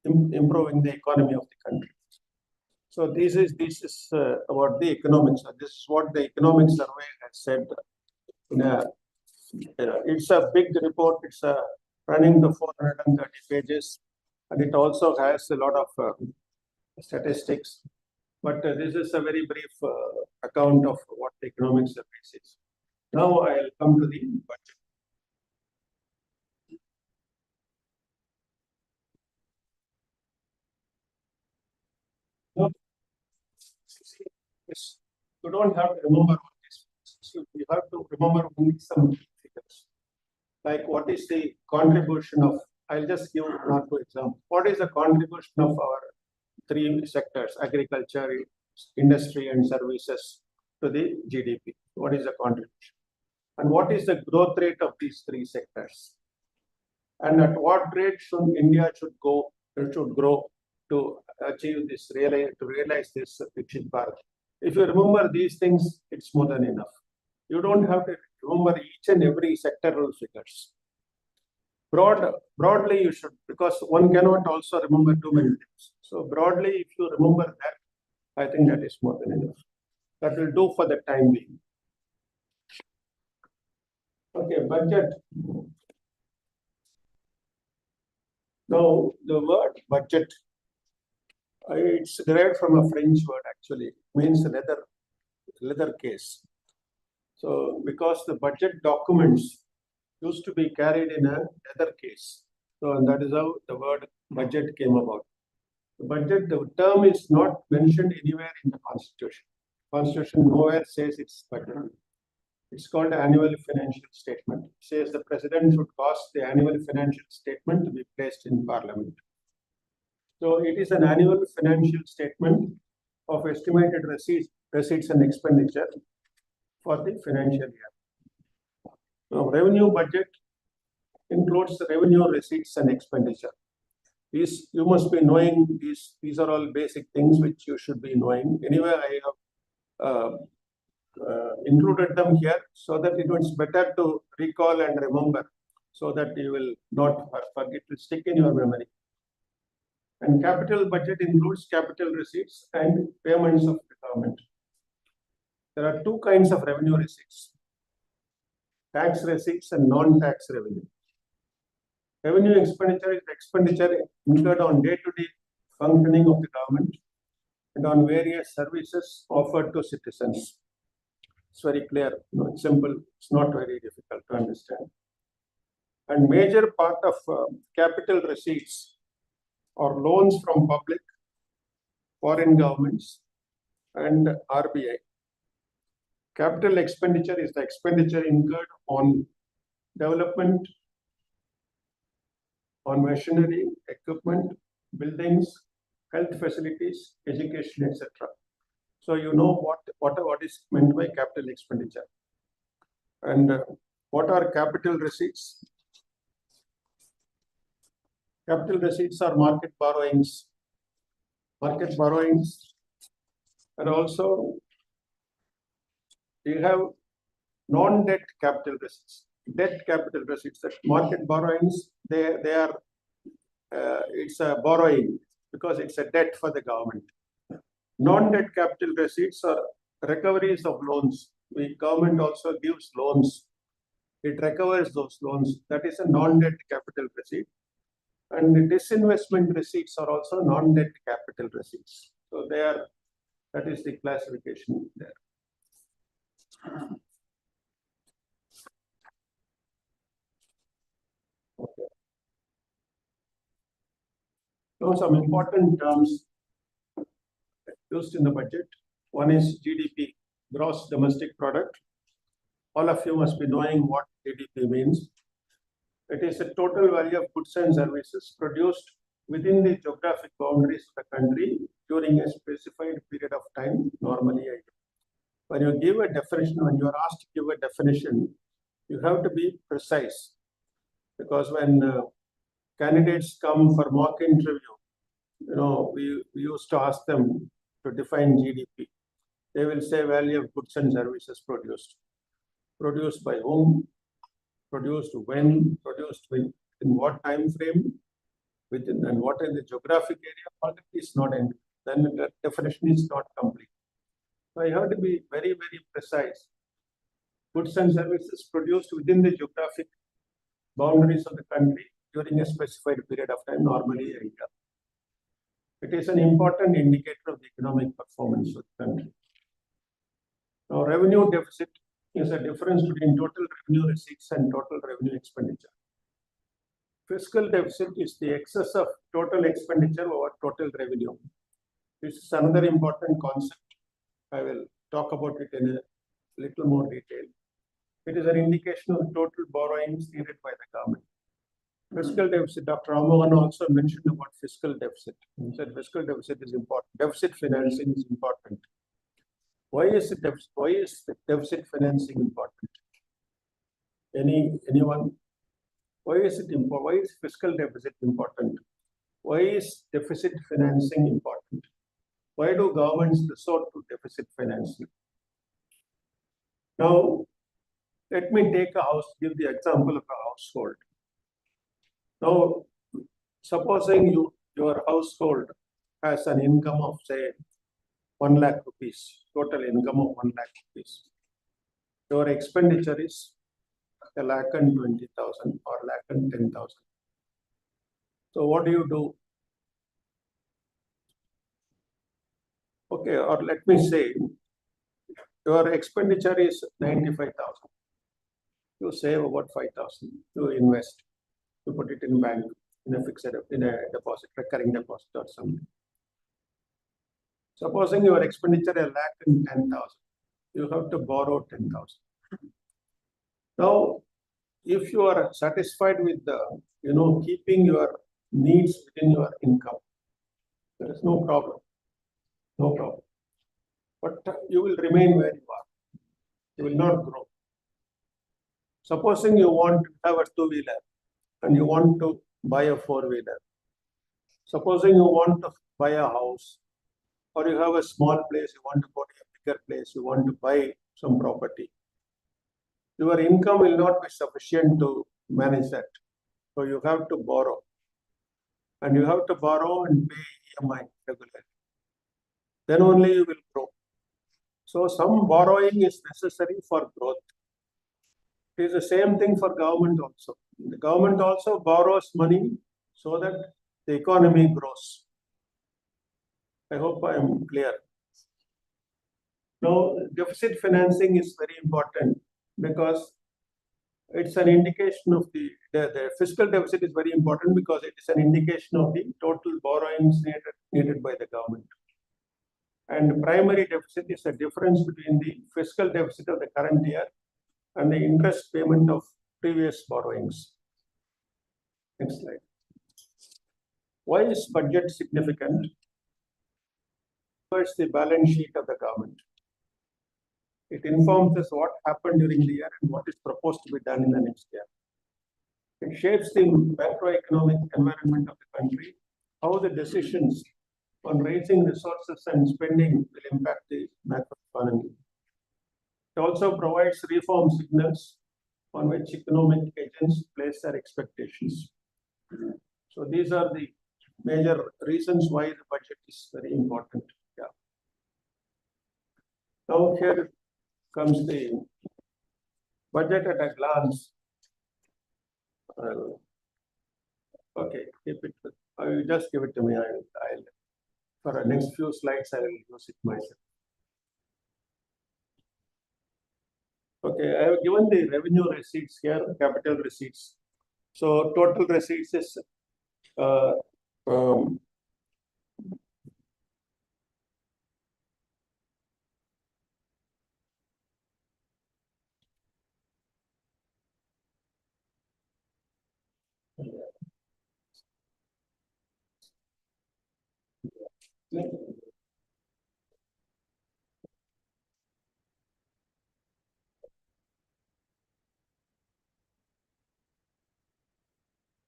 [SPEAKER 4] improving the economy of the country. So this is about the economics. This is what the economic survey has said. It's a big report. It's running to 430 pages, and it also has a lot of statistics. But this is a very brief account of what the economic survey says. Now I'll come to the budget. Yes. you don't have to remember all these figures. So you have to remember only some figures. Like what is the contribution of, I'll just give one or two examples. What is the contribution of our three sectors, agriculture, industry and services, to the GDP? What is the contribution? And what is the growth rate of these three sectors? And at what rate should India should grow to achieve this, to realize this Viksit Bharat? If you remember these things, it's more than enough. You don't have to remember each and every sectoral figures. Broadly, you should, because one cannot also remember too many things. So broadly, if you remember that, I think that is more than enough. That will do for the time being. Okay, budget. Now, the word budget, it's derived from a French word actually, means leather case. So, because the budget documents used to be carried in a leather case. So, that is how the word budget came about. The budget, the term is not mentioned anywhere in the Constitution. Constitution nowhere says it's budget. It's called annual financial statement. It says the president should cause the annual financial statement to be placed in Parliament. So it is an annual financial statement of estimated receipts and expenditure for the financial year. Now, revenue budget includes the revenue, receipts, and expenditure. These you must be knowing. These are all basic things which you should be knowing. Anyway, I have included them here so that it is better to recall and remember, so that you will not forget, to stick in your memory. And capital budget includes capital receipts and payments of the government. There are two kinds of revenue receipts: tax receipts and non-tax revenue. Revenue expenditure is expenditure incurred on day-to-day functioning of the government and on various services offered to citizens. It's very clear, it's simple, it's not very difficult to understand. And major part of capital receipts are loans from public, foreign governments, and RBI. Capital expenditure is the expenditure incurred on development, on machinery, equipment, buildings, health facilities, education, etc. So you know what is meant by capital expenditure. And what are capital receipts? Capital receipts are market borrowings. Market borrowings, and also you have non-debt capital receipts. Debt capital receipts, that market borrowings, they are it's a borrowing because it's a debt for the government. Non-debt capital receipts are recoveries of loans. The government also gives loans. It recovers those loans. That is a non-debt capital receipt. And the disinvestment receipts are also non-debt capital receipts. So that is the classification there. Okay. Now some important terms used in the budget. One is GDP, gross domestic product. All of you must be knowing what GDP means. It is a total value of goods and services produced within the geographic boundaries of the country during a specified period of time, normally. When you give a definition, when you are asked to give a definition, you have to be precise. Because when candidates come for mock interview, we used to ask them to define GDP. They will say value of goods and services produced. Produced by whom? Produced when? Produced in what time frame? Within, and what is the geographic area? All that is not in. Then the definition is not complete. So you have to be very, very precise. Goods and services produced within the geographic boundaries of the country during a specified period of time, normally a year. It is an important indicator of the economic performance of the country. Now, revenue deficit is a difference between total revenue receipts and total revenue expenditure. Fiscal deficit is the excess of total expenditure over total revenue. This is another important concept. I will talk about it in a little more detail. It is an indication of total borrowings needed by the government. Fiscal deficit, Dr. Ramavan also mentioned about fiscal deficit. He said fiscal deficit is important. Deficit financing is important. Why is deficit financing important? Anyone? Why is it important? Why is fiscal deficit important? Why is deficit financing important? Why do governments resort to deficit financing? Now, let me give the example of a household. Now, supposing your household has an income of, say, 1 lakh rupees, total income of 1 lakh rupees. Your expenditure is 1,20,000 or 1,10,000. So what do you do? Okay, or let me say, your expenditure is 95,000. You save about 5,000. You invest. You put it in bank, in a fixed, in a deposit, recurring deposit or something. Supposing your expenditure is 1,10,000, you have to borrow 10,000. Now, if you are satisfied with the, keeping your needs within your income, there is no problem. No problem. But you will remain where you are. You will not grow. Supposing you want to have a two-wheeler and you want to buy a four-wheeler. Supposing you want to buy a house, or you have a small place, you want to go to a bigger place, you want to buy some property. Your income will not be sufficient to manage that. So you have to borrow. And you have to borrow and pay EMI regularly. Then only you will grow. So some borrowing is necessary for growth. It is the same thing for government also. The government also borrows money so that the economy grows. I hope I am clear. Now, deficit financing is very important because it's an indication of the fiscal deficit is very important because it is an indication of the total borrowings needed by the government. And primary deficit is the difference between the fiscal deficit of the current year and the interest payment of previous borrowings. Next slide. Why is budget significant? First, the balance sheet of the government. It informs us what happened during the year and what is proposed to be done in the next year. It shapes the macroeconomic environment of the country, how the decisions on raising resources and spending will impact the macroeconomy. It also provides reform signals on which economic agents place their expectations. So these are the major reasons why the budget is very important. Yeah. Now here comes the budget at a glance. Okay, keep it. I will just give it to me. I'll for the next few slides, I will use it myself. Okay, I have given the revenue receipts here, capital receipts. So total receipts is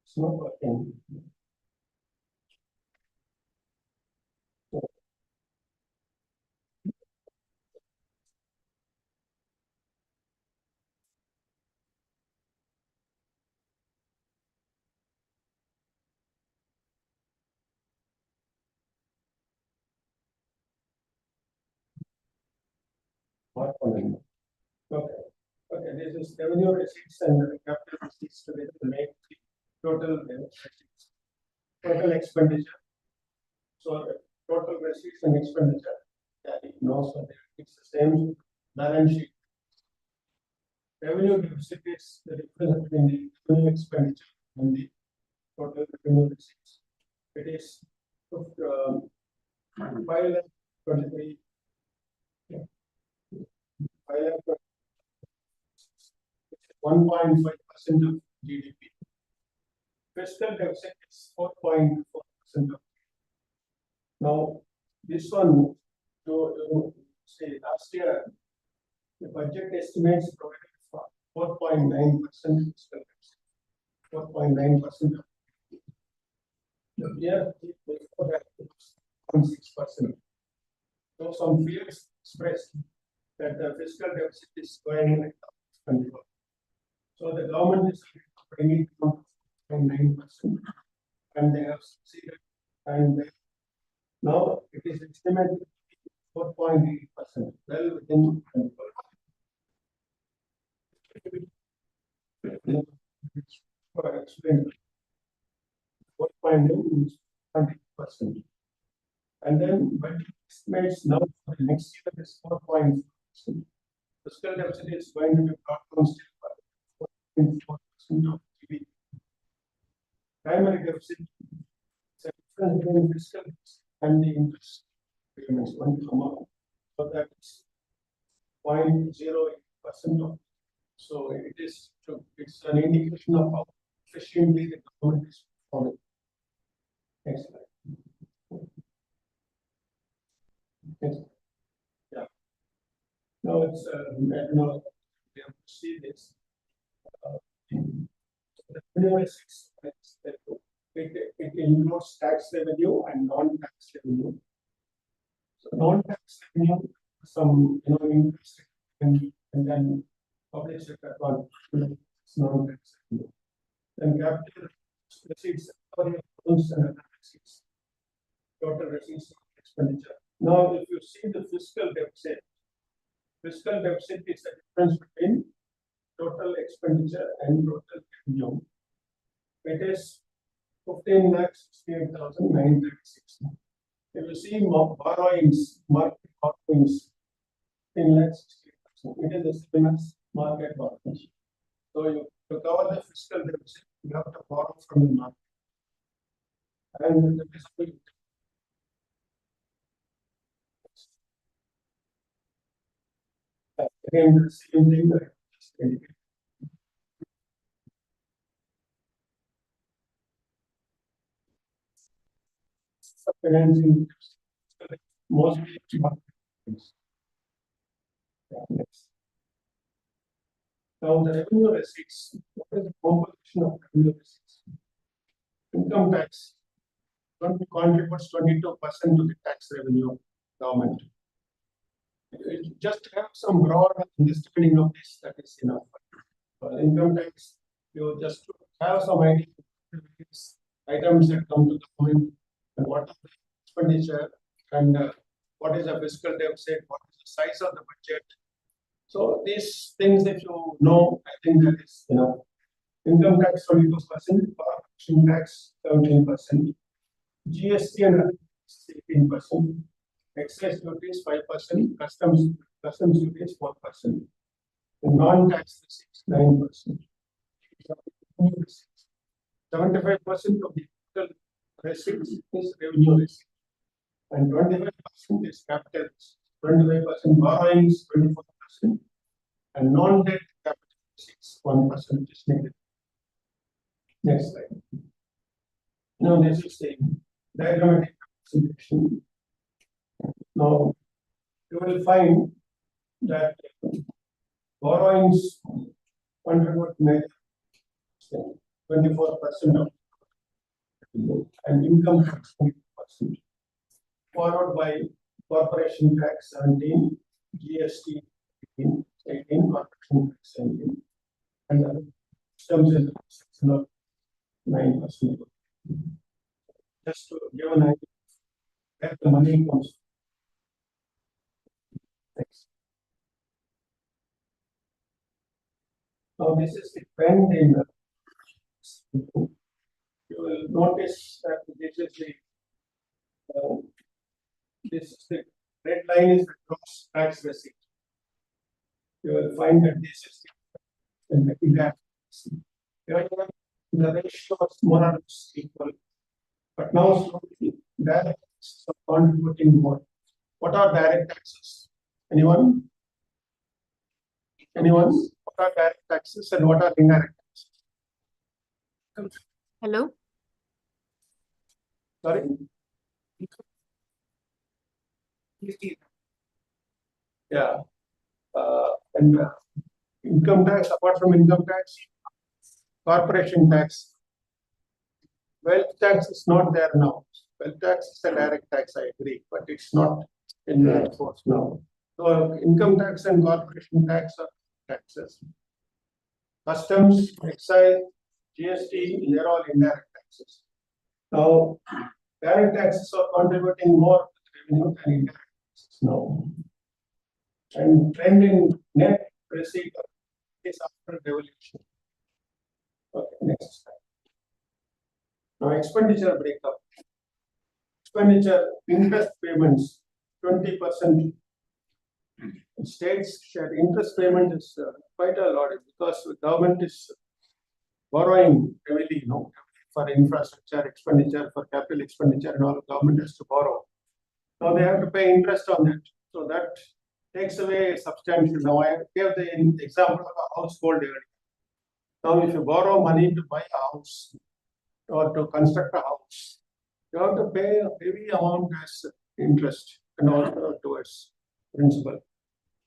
[SPEAKER 4] it's not working. Okay. Okay, this is revenue receipts and capital receipts together to make the total receipts. Total expenditure. So total receipts and expenditure. So it's the same balance sheet. Revenue deficit is the difference between the revenue expenditure and the total revenue receipts. It is 5,23. 1.5% of GDP. Fiscal deficit is 4.4% of. Now, this one, you say last year, the budget estimates provided for 4.9% fiscal deficit. 4.9%. The year before that was 0.6%. So some fears expressed that the fiscal deficit is going out of control. So the government is bringing it down to 0.9%, and they have succeeded. And now it is estimated to be 4.8%, well within control. Explain 4.9 is 100%. And then budget estimates now for the next year is 4.4%. Fiscal deficit is going to be brought down still by 4.4% of GDP. Primary deficit is a difference between fiscal deficit and the interest payments one amount. So that is 0.08% of. So it's an indication of how efficiently the government is performing. Next slide. Next. Yeah. Now it's we have to see this. The revenue is it includes tax revenue and non-tax revenue. So non-tax revenue, some interest and then public sector contribution, non-tax revenue. Then capital receipts, loans and other receipts. Total receipts expenditure. Now, if you see the fiscal deficit is the difference between total expenditure and total revenue. It is 15,68,936. If you see borrowings, market borrowings, 15,68,000. It is the same as market borrowings. So to cover the fiscal deficit, you have to borrow from the market. And the fiscal again, the same thing that I just indicated. Financing mostly market. Next. Now the revenue receipts. What is the composition of revenue receipts? Income tax contributes 22% to the tax revenue of government. Just have some broad understanding of this, that is enough. For income tax, you just have some idea of items that come to government and what is the expenditure and what is the fiscal deficit, what is the size of the budget. So these things, if you know, I think that is enough. Income tax 22%, corporation tax 17%, GST and 18%. Excise duty is 5%, customs duty is 4%, non-tax receipts 9%. 75% of the total receipts is revenue receipt, and 25% is capital, 25% borrowings, 24%, and non-debt capital receipts 1% is needed. Next slide. Now this is the diagrammatic representation. Now, you will find that borrowings contribute 24% of, and income tax 20%, followed by corporation tax 17, GST 18, corporation tax 17, and customs and taxes 9%. Just to give an idea where the money comes from. Next. Now this is the trend in the. You will notice that this is the red line is the gross tax receipt. You will find that this is the exact. The ratio is more or less equal, but now slowly direct taxes are contributing more. What are direct taxes? Anyone? Anyone? What are direct taxes and what are indirect taxes?
[SPEAKER 5] Hello.
[SPEAKER 4] Sorry? Yeah. And income tax, apart from income tax, corporation tax. Wealth tax is not there now. Wealth tax is a direct tax, I agree, but it's not in force now. So income tax and corporation tax are taxes. Customs, excise, GST, they're all indirect taxes. Now, direct taxes are contributing more to revenue than indirect taxes now. And trend in net receipt is after devolution. Okay, next slide. Now, expenditure breakup. Expenditure, interest payments, 20%. States share interest payment is quite a lot because the government is borrowing heavily, for infrastructure expenditure, for capital expenditure, and all. Government has to borrow. Now they have to pay interest on that. So that takes away substantial. Now I gave the example of a household area. Now, if you borrow money to buy a house or to construct a house, you have to pay a heavy amount as interest and also towards principal.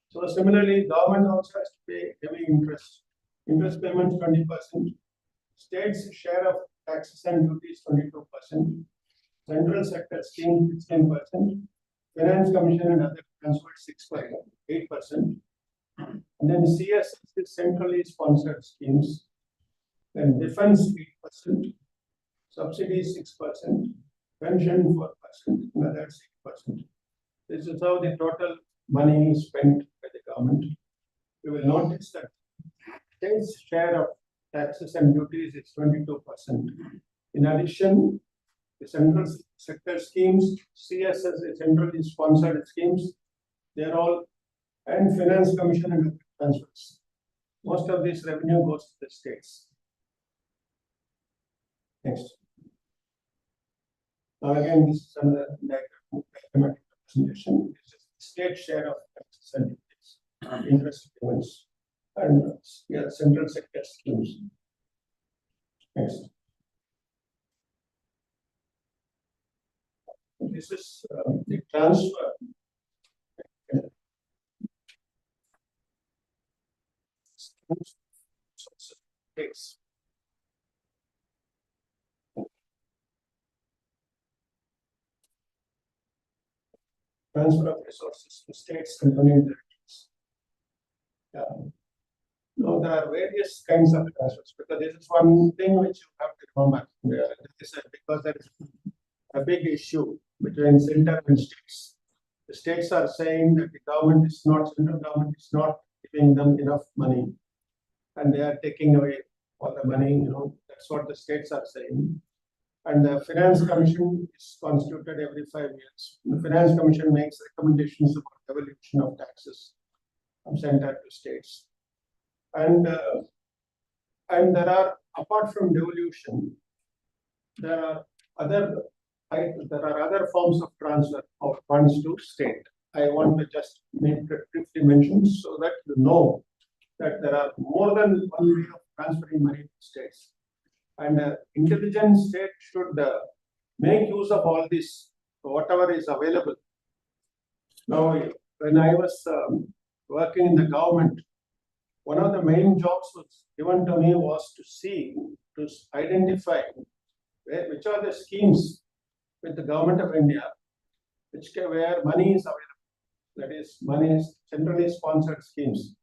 [SPEAKER 4] So similarly, government also has to pay heavy interest. Interest payments 20%. States share of taxes and duties 22%. Central sector scheme 16%. Finance Commission and other transferred 8%. And then CS is centrally sponsored schemes. Then defense 8%. Subsidies 6%. Pension 4%. And others 6%. This is how the total money is spent by the government. You will notice that state's share of taxes and duties is 22%. In addition, the central sector schemes, CSS, centrally sponsored schemes, they are all, and Finance Commission and transfers. Most of this revenue goes to the states. Next. Now again, this is another diagrammatic representation. This is the state share of taxes and duties, interest payments, and central sector schemes. Next. This is the transfer. States. Transfer of resources to states and union territories. Now, there are various kinds of transfers because this is one thing which you have to remember. Because there is a big issue between center and states. The states are saying that the government is not, central government is not giving them enough money, and they are taking away all the money. That's what the states are saying. And the Finance Commission is constituted every 5 years. The Finance Commission makes recommendations about devolution of taxes from center to states. And there are, apart from devolution, there are other forms of transfer of funds to state. I want to just briefly mention so that you know that there are more than one way of transferring money to states. And intelligent state should make use of all this, whatever is available. Now, when I was working in the government, one of the main jobs was given to me was to identify which are the schemes with the government of India, where money is available. That is, money is centrally sponsored schemes.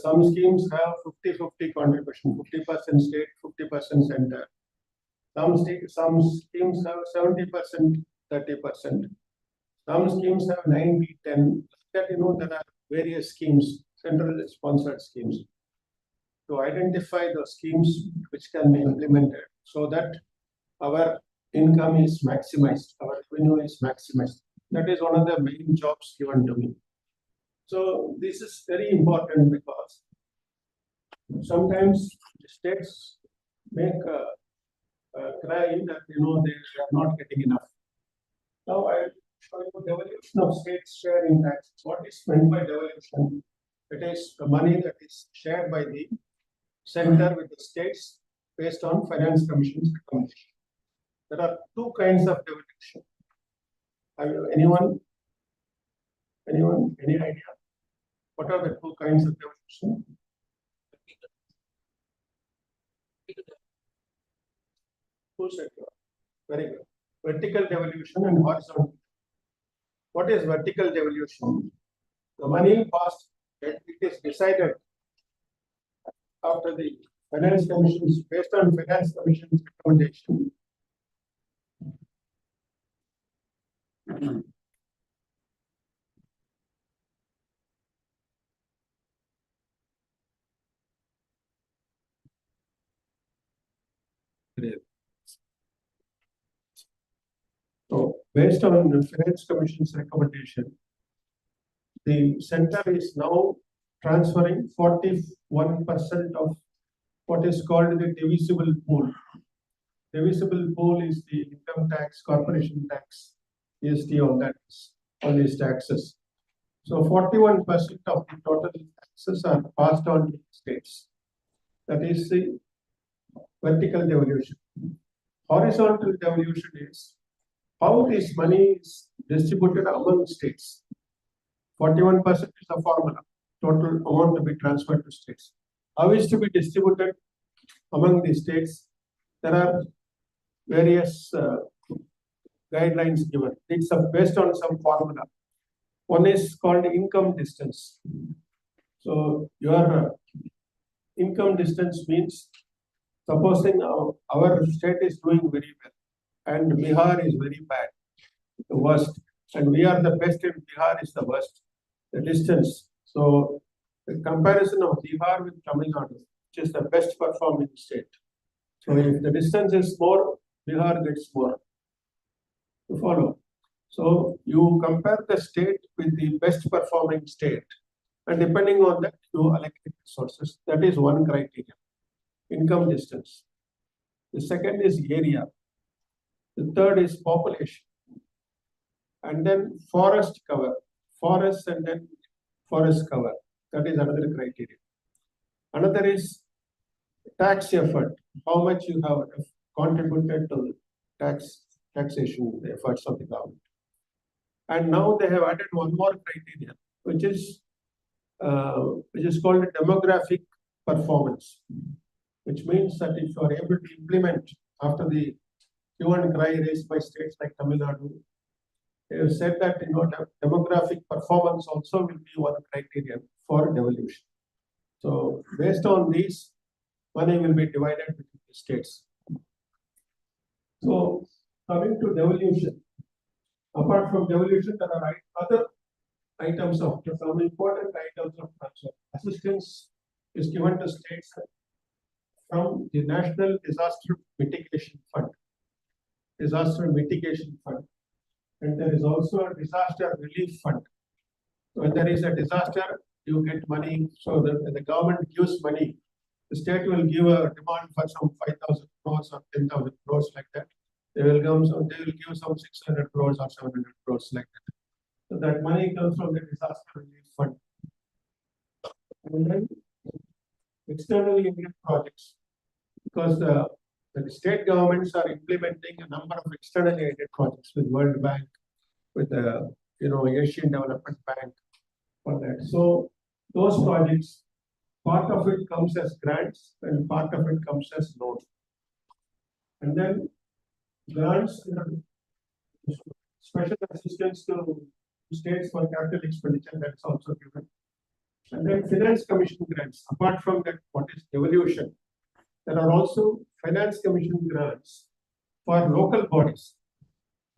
[SPEAKER 4] Some schemes have 50-50 contribution, 50% state, 50% center. Some schemes have 70%, 30%. Some schemes have 90-10. There are various schemes, centrally sponsored schemes. To identify those schemes which can be implemented so that our income is maximized, our revenue is maximized. That is one of the main jobs given to me. So this is very important because sometimes the states make a cry that they are not getting enough. Now I will show you devolution of states share in taxes. What is meant by devolution? It is the money that is shared by the center with the states based on finance commission's recommendation. There are two kinds of devolution. Anyone? Any idea? What are the two kinds of devolution? Who said that? Very good. Vertical devolution and horizontal. What is vertical devolution? The money passed, it is decided after the finance commission's, based on finance commission's recommendation. So, based on the finance commission's recommendation, the center is now transferring 41% of what is called the divisible pool. Divisible pool is the income tax, corporation tax, GST, all that is, all these taxes. So 41% of the total taxes are passed on to the states. That is the vertical devolution. Horizontal devolution is how this money is distributed among states. 41% is the formula, total amount to be transferred to states. How is to be distributed among the states? There are various guidelines given. It's based on some formula. One is called income distance. So your income distance means, supposing our state is doing very well and Bihar is very bad, the worst, and we are the best and Bihar is the worst, the distance. So the comparison of Bihar with Tamil Nadu, which is the best performing state. So if the distance is more, Bihar gets more. You follow? So you compare the state with the best performing state, and depending on that, you allocate resources. That is one criteria. Income distance. The second is area. The third is population. And then forest cover. Forest and then forest cover. That is another criteria. Another is tax effort. How much you have contributed to taxation efforts of the government. And now they have added one more criteria, which is called demographic performance, which means that if you are able to implement after the hue and cry raised by states like Tamil Nadu, they have said that demographic performance also will be one criteria for devolution. So based on these, money will be divided between the states. So coming to devolution, apart from devolution, there are other items of some important items of transfer. Assistance is given to states from the National Disaster Mitigation Fund. Disaster Mitigation Fund. And there is also a Disaster Relief Fund. When there is a disaster, you get money. So the government gives money. The state will give a demand for some 5,000 crores or 10,000 crores like that. They will give some 600 crores or 700 crores like that. So that money comes from the Disaster Relief Fund. And then externally aided projects, because the state governments are implementing a number of externally aided projects with World Bank, with the Asian Development Bank, for that. So those projects, part of it comes as grants and part of it comes as loan. And then grants, special assistance to states for capital expenditure, that's also given. And then finance commission grants. Apart from that, what is devolution? There are also finance commission grants for local bodies,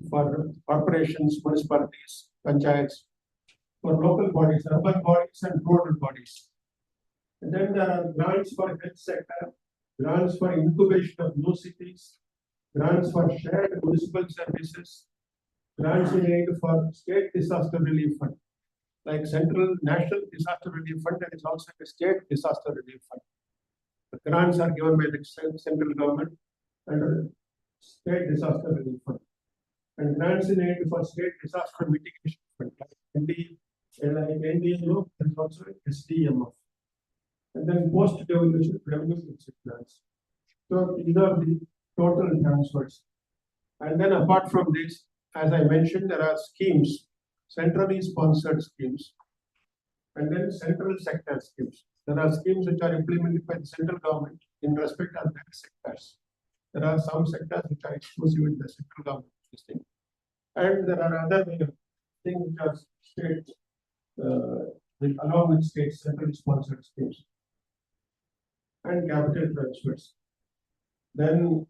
[SPEAKER 4] for corporations, municipalities, panchayats, for local bodies, urban bodies and rural bodies. And then there are grants for health sector, grants for incubation of new cities, grants for shared municipal services, grants in aid for state disaster relief fund. Like Central National Disaster Relief Fund, there is also a state disaster relief fund. The grants are given by the central government and state disaster relief fund. And grants in aid for state disaster mitigation fund, like And like NDMO, there's also SDMF. And then post-devolution revenue exit plans. So these are the total transfers. And then apart from this, as I mentioned, there are schemes, centrally sponsored schemes, and then central sector schemes. There are schemes which are implemented by the central government in respect of their sectors. There are some sectors which are exclusive with the central government system. And there are other things which are state, along with state centrally sponsored schemes and capital transfers. Then,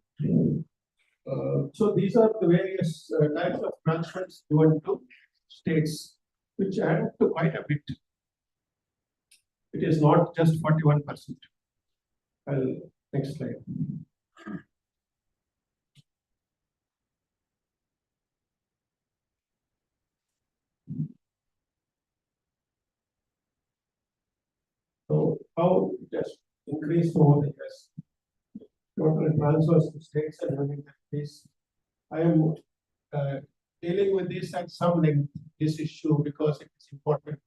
[SPEAKER 4] so these are the various types of transfers given to states, which add up to quite a bit. It is not just 41%. Next slide. So how it has increased over the years. Total transfers to states and having that case. I am dealing with this at some length, this issue, because it is important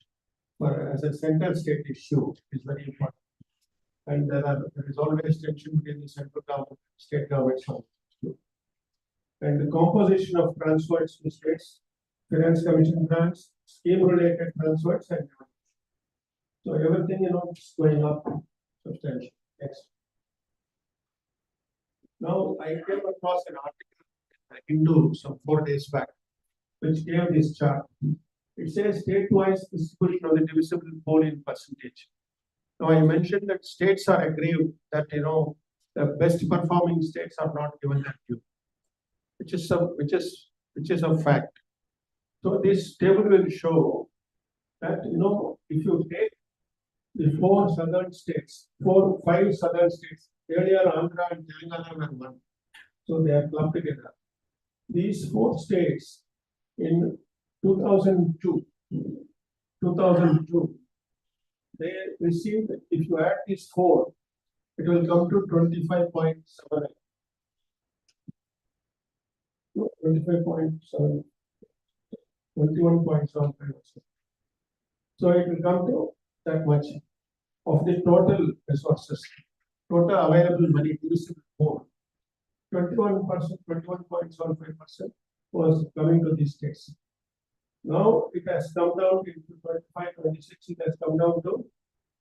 [SPEAKER 4] for as a central state issue, it is very important. And there is always tension between the central government and state governments on this issue. And the composition of transfers to states, finance commission grants, scheme related transfers, and so everything is going up substantially. Next. Now I came across an article in Hindu some 4 days back, which gave this chart. It says state-wise distribution of the divisible pool in percentage. Now I mentioned that states are aggrieved that the best performing states are not given that due, which is a fact. So this table will show that if you take the 5 southern states, earlier Andhra and Telangana were one, so they are clumped together. These 4 states in 2002, they received, if you add these 4, it will come to 25.7. 25.7, 21.75%. So it will come to that much of the total resources, total available money, divisible pool. 21%, 21.75% was coming to these states. Now it has come down to 25-26, it has come down to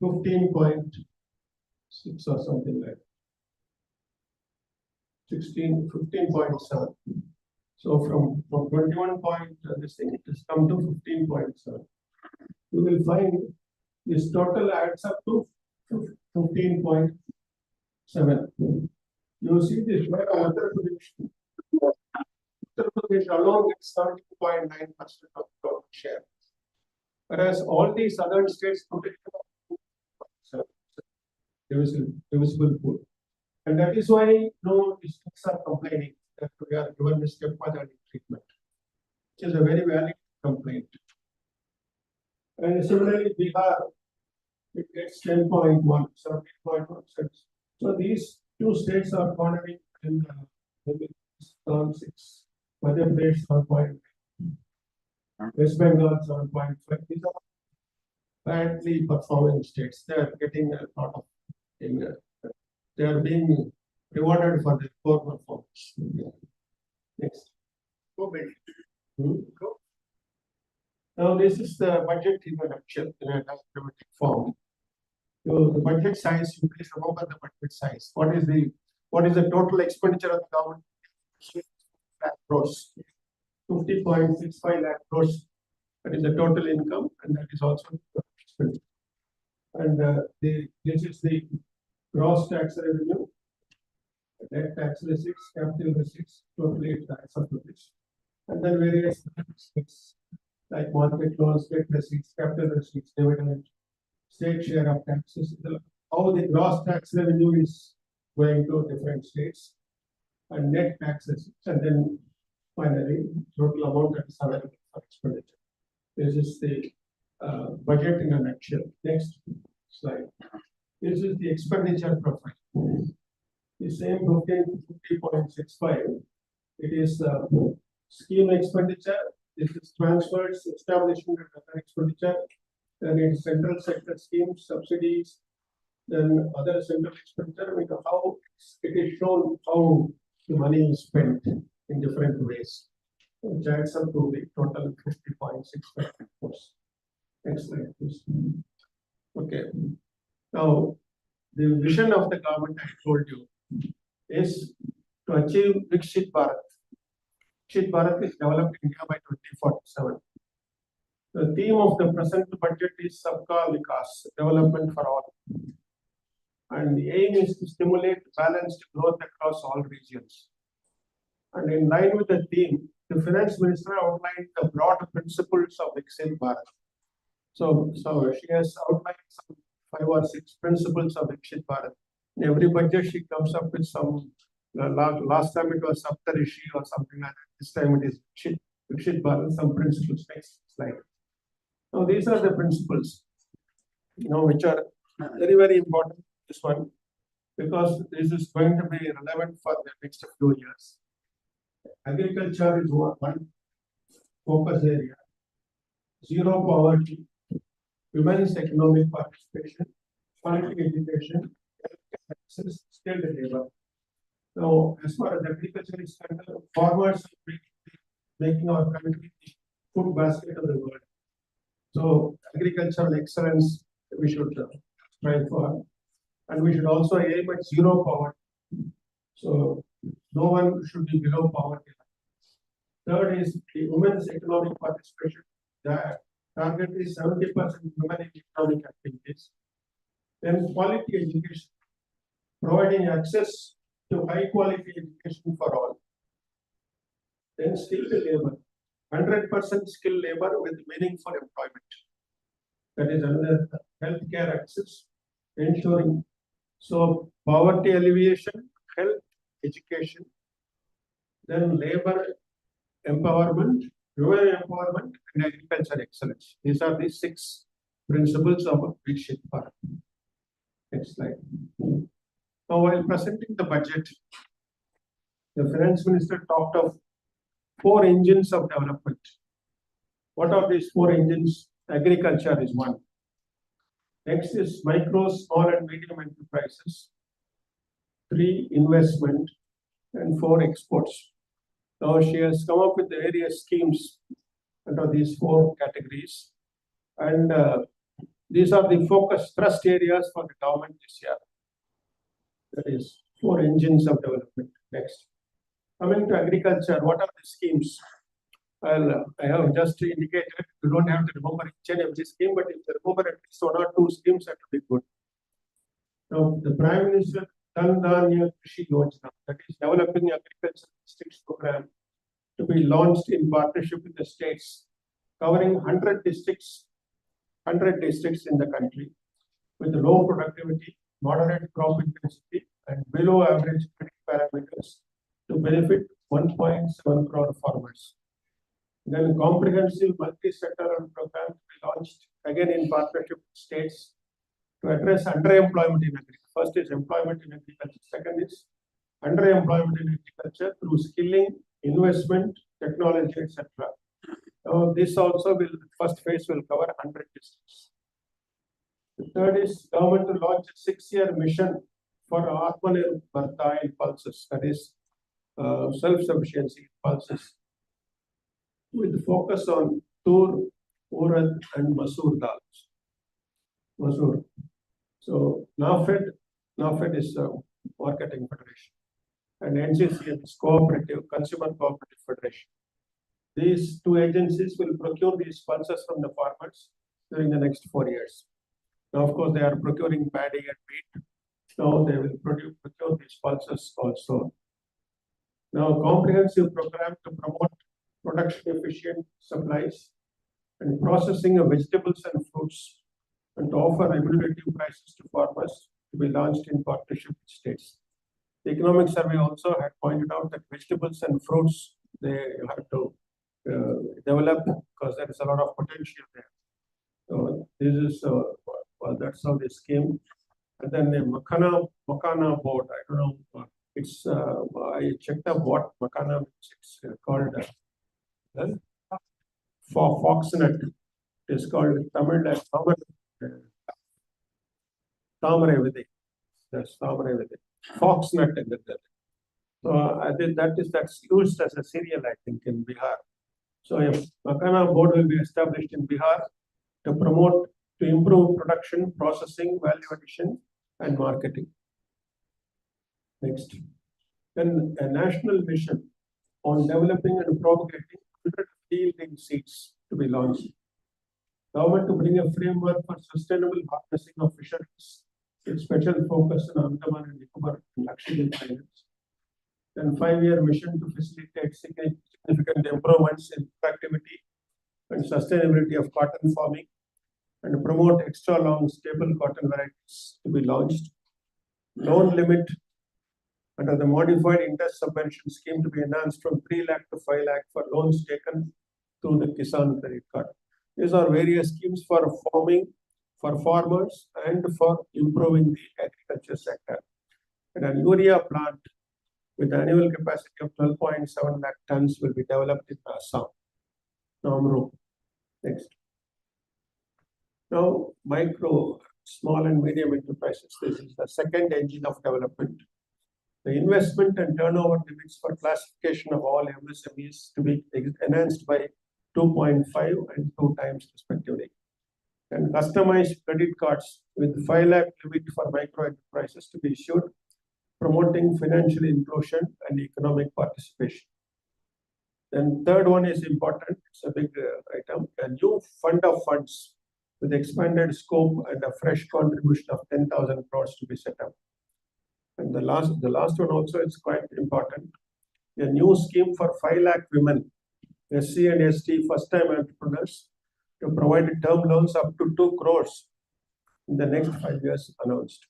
[SPEAKER 4] 15.6 or something like 15.7. So from 21 point this thing, it has come to 15.7. You will find this total adds up to 15.7. You see this where Uttar Pradesh alone gets 13.9% of total share, whereas all these other states put it divisible pool, and that is why these states are complaining that we are given this stepmother treatment, which is a very valid complaint. And similarly, Bihar, it gets 10.1, 17.1%. So these 2 states are cornering in term 6. Madhya Pradesh 7.9, West Bengal 7.5. These are badly performing states. They are getting a lot of they are being rewarded for their poor performance. Next. Go back. Go. Now this is the budget in a nutshell, in a diagrammatic form. So the budget size, you please remember the budget size. What is the total expenditure of the government? Lakh crores. 50.65 lakh crores. That is the total income, and that is also the expenditure. And this is the gross tax revenue, net tax receipts, capital receipts, totally it adds up to this. And then various receipts like market loans, debt receipts, capital receipts, dividend, state share of taxes, how the gross tax revenue is going to different states, and net tax receipts, and then finally total amount that is available for expenditure. This is the budget in a nutshell. Next slide. This is the expenditure profile. The same 50.65. It is scheme expenditure this is transfers, establishment and other expenditure. Then it's central sector schemes, subsidies, then other central expenditure. I mean, how it is shown how the money is spent in different ways, which adds up to the total 50.6 crores. Next slide, please. Okay. Now, the vision of the government, I told you, is to achieve Viksit Bharat. Viksit Bharat is developed India by 2047. The theme of the present budget is Sabka Vikas, development for all. And the aim is to stimulate balanced growth across all regions. And in line with the theme, the finance minister outlined the broad principles of Viksit Bharat. So she has outlined some 5 or 6 principles of Viksit Bharat. In every budget, she comes up with some. Last time it was Saptarishi or something like that. This time it is Viksit Bharat, some principles. Next slide. Now these are the principles, which are very, very important. This one, because this is going to be relevant for the next few years. Agriculture is one focus area. Zero poverty, women's economic participation, quality education, access, skilled labor. Now, as far as agriculture is concerned, farmers are making our country the food basket of the world. So, agricultural excellence we should strive for, and we should also aim at zero poverty. So, no one should be below poverty. Third is the women's economic participation. The target is 70% women in economic activities. Then quality education, providing access to high quality education for all. Then skilled labor, 100% skilled labor with meaningful employment. That is another healthcare access, ensuring. So poverty alleviation, health, education, then labor empowerment, rural empowerment, and agriculture excellence. These are the 6 principles of Viksit Bharat. Next slide. Now, while presenting the budget, the finance minister talked of 4 engines of development. What are these 4 engines? Agriculture is one. Next is micro, small, and medium enterprises. 3, investment, and 4, exports. Now, she has come up with various schemes under these 4 categories, and these are the focus thrust areas for the government this year. That is 4 engines of development. Next, coming to agriculture, what are the schemes? Well, I have just indicated. You don't have to remember each and every scheme, but if you remember at least 1 or 2 schemes, that would be good. Now, the Prime Minister Dhan Dhanya Krishi Yojana, that is developing agriculture districts program, to be launched in partnership with the states, covering 100 districts in the country with low productivity, moderate crop intensity, and below average credit parameters to benefit 1.7 crore farmers. Then comprehensive multi-sectoral program to be launched again in partnership with states to address underemployment in agriculture. First is employment in agriculture. Second is underemployment in agriculture through skilling, investment, technology, etc. This also will, first phase will cover 100 districts. The third is government to launch a 6-year mission for Atmanirbharta in pulses, that is self-sufficiency pulses, with focus on tur, urad, and masoor dals. Masoor. So NAFED is Marketing Federation, and NCC is Consumer Cooperative Federation. These 2 agencies will procure these pulses from the farmers during the next 4 years. Now, of course, they are procuring paddy and wheat. Now they will procure these pulses also. Now, comprehensive program to promote production efficient supplies and processing of vegetables and fruits, and to offer regulative prices to farmers, to be launched in partnership with states. The economic survey also had pointed out that vegetables and fruits, they have to develop because there is a lot of potential there. So this is well, that's how this came. And then the Makana board, I don't know. It's I checked up what Makana means. It's called for Foxnet. It is called Tamil as Tamaravidi. That's Tamaravidi. Foxnet. So I think that's used as a serial, I think, in Bihar. So a Makana board will be established in Bihar to improve production, processing, value addition, and marketing. Next. Then a national mission on developing and propagating 100 yielding seeds to be launched. Government to bring a framework for sustainable harnessing of fisheries with special focus on Andaman and Nicobar and Lakshadweep Islands. Then 5-year mission to facilitate significant improvements in productivity and sustainability of cotton farming and promote extra long stable cotton varieties to be launched. Loan limit under the modified interest subvention scheme to be enhanced from 3 lakh to 5 lakh for loans taken through the Kisan credit card. These are various schemes for farming, for farmers, and for improving the agriculture sector. And an urea plant with annual capacity of 12.7 lakh tons will be developed in Assam. Namru. Next. Now, micro, small and medium enterprises. This is the second engine of development. The investment and turnover limits for classification of all MSMEs to be enhanced by 2.5 and 2 times respectively. And customized credit cards with 5 lakh limit for micro enterprises to be issued, promoting financial inclusion and economic participation. Then third one is important, it's a big item, a new fund of funds with expanded scope and a fresh contribution of 10,000 crores to be set up. And the last one also is quite important, a new scheme for 5 lakh women, SC and ST first-time entrepreneurs to provide term loans up to 2 crores in the next 5 years announced.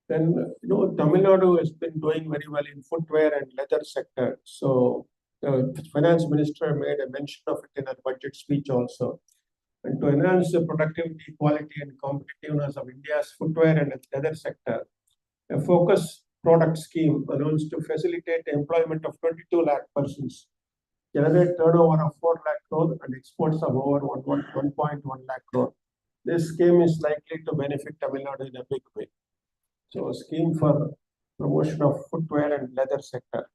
[SPEAKER 4] Then, Tamil Nadu has been doing very well in footwear and leather sector. So the finance minister made a mention of it in her budget speech also. And to enhance the productivity, quality, and competitiveness of India's footwear and leather sector, a focus product scheme announced to facilitate employment of 22 lakh persons, generate turnover of 4 lakh crore and exports of over 1.1 lakh crore. This scheme is likely to benefit Tamil Nadu in a big way. So a scheme for promotion of footwear and leather sector.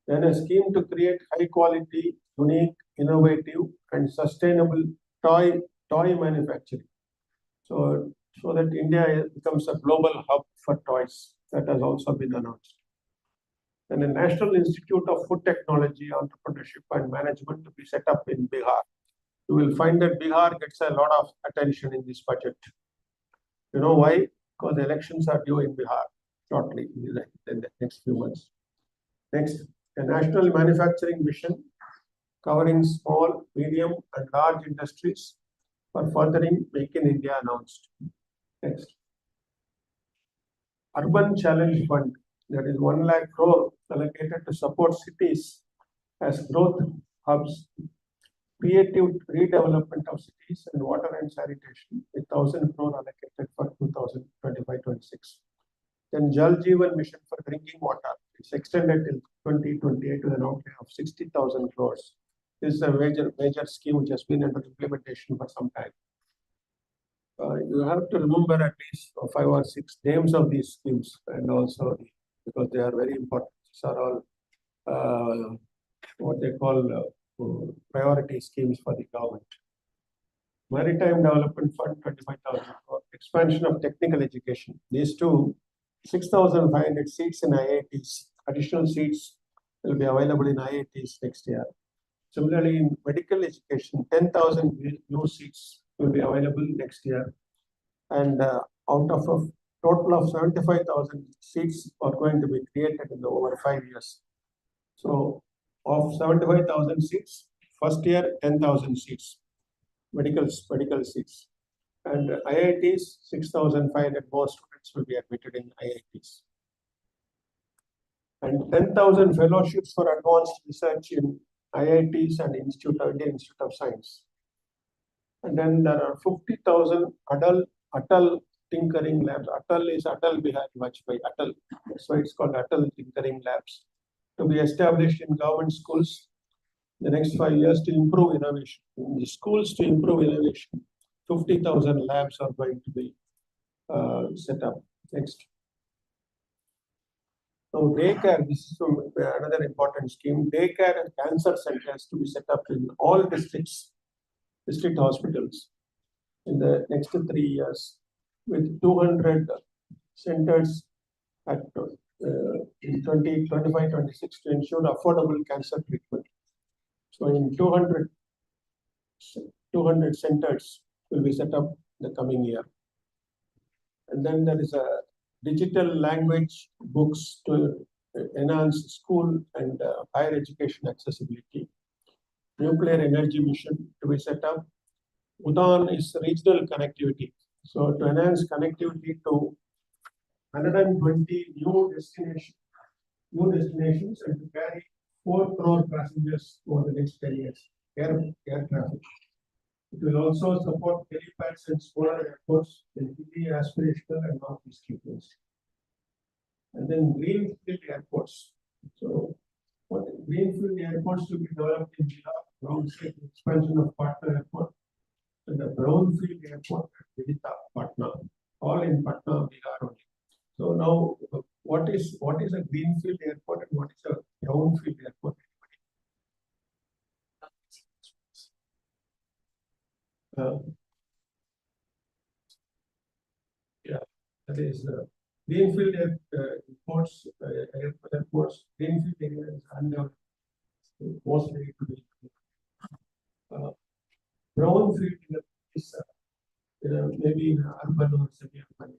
[SPEAKER 4] Then a scheme to create high quality, unique, innovative, and sustainable toy manufacturing. So that India becomes a global hub for toys. That has also been announced. And a National Institute of Food Technology, Entrepreneurship and Management to be set up in Bihar. You will find that Bihar gets a lot of attention in this budget. You know why? Because the elections are due in Bihar shortly, in the next few months. Next, a national manufacturing mission covering small, medium, and large industries for furthering Make in India announced. Next. Urban Challenge Fund, that is 1 lakh crore allocated to support cities as growth hubs, creative redevelopment of cities and water and sanitation with 1,000 crore allocated for 2025-26. Then Jal Jeevan Mission for drinking water, it's extended till 2028 with an outlay of 60,000 crores. This is a major scheme which has been under implementation for some time. You have to remember at least 5 or 6 names of these schemes, and also because they are very important. These are all what they call priority schemes for the government. Maritime Development Fund 25,000 crore. Expansion of technical education. These two, 6,500 seats in IITs. Additional seats will be available in IITs next year. Similarly, in medical education, 10,000 new seats will be available next year. And out of a total of 75,000 seats are going to be created in over 5 years. So, of 75,000 seats, first year 10,000 seats, medical seats. And IITs, 6,500 more students will be admitted in IITs. And 10,000 fellowships for advanced research in IITs and Indian Institute of Science. And then there are 50,000 Atal Tinkering Labs. Atal is Atal Bihari Vajpayee. Atal. That's why it's called Atal Tinkering Labs. to be established in government schools the next 5 years to improve innovation. In the schools to improve innovation, 50,000 labs are going to be set up. Next. Now, daycare, this is another important scheme. Daycare and cancer centers to be set up in all districts, district hospitals in the next 3 years, with 200 centers at in 2025-26 to ensure affordable cancer treatment. So in 200 centers will be set up the coming year. And then there is a digital language books to enhance school and higher education accessibility. Nuclear energy mission to be set up. UDAN is regional connectivity. So to enhance connectivity to 120 new destinations and to carry 4 crore passengers over the next 10 years, air traffic. It will also support helipads and smaller airports in Delhi, aspirational and northeast regions. And then greenfield airports. So, what greenfield airports to be developed in Bihar, brownfield expansion of Patna Airport, and the brownfield airport at Vidita, Patna, all in Patna, Bihar only. So now, what is a greenfield airport and what is a brownfield airport? Yeah, that is greenfield airports. Greenfield areas under mostly to be brownfield is maybe urban or semi-urban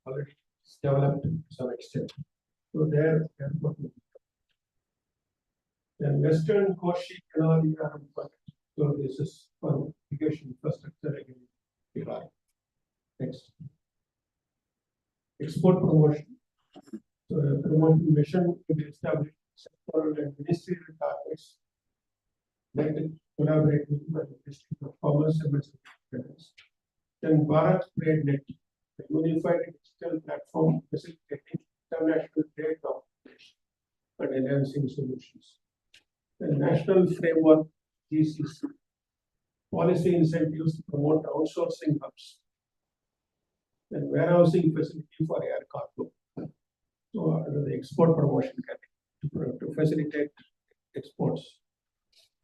[SPEAKER 4] already developed to some extent. So there, airport will be. Then Western Koshi Canal project. So this is for irrigation infrastructure again. Bihar. Next. Export promotion. So a promotion mission to be established sectoral and ministerial targets. Then collaborate with the Ministry of Commerce and Finance. Then Bharat Trade Net, a unified digital platform facilitating international trade cooperation and enhancing solutions. The National Framework GCC, policy incentives to promote outsourcing hubs. Then warehousing facility for air cargo. So under the export promotion category to facilitate exports.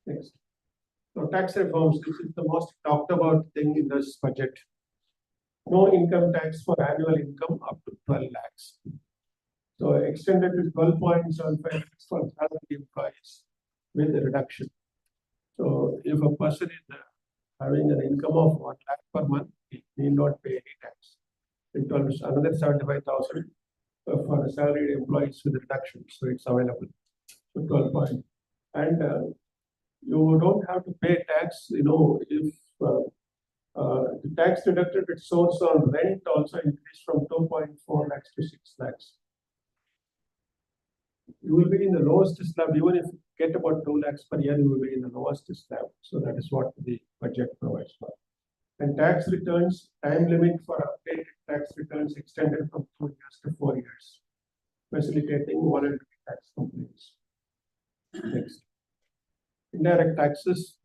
[SPEAKER 4] Next. So tax reforms, this is the most talked about thing in this budget. No income tax for annual income up to 12 lakhs. So extended to 12.75 lakhs for salary employees with a reduction. So if a person is having an income of 1 lakh per month, he need not pay any tax. In terms, another 75,000 for salaried employees with reduction. So it's available. So 12 point. And you don't have to pay tax, if the tax deducted at source on rent also increased from 2.4 lakhs to 6 lakhs. You will be in the lowest slab, even if you get about 2 lakhs per year, you will be in the lowest slab. So that is what the budget provides for. And tax returns, time limit for updated tax returns extended from 2 years to 4 years, facilitating voluntary tax complaints. Next. Indirect taxes.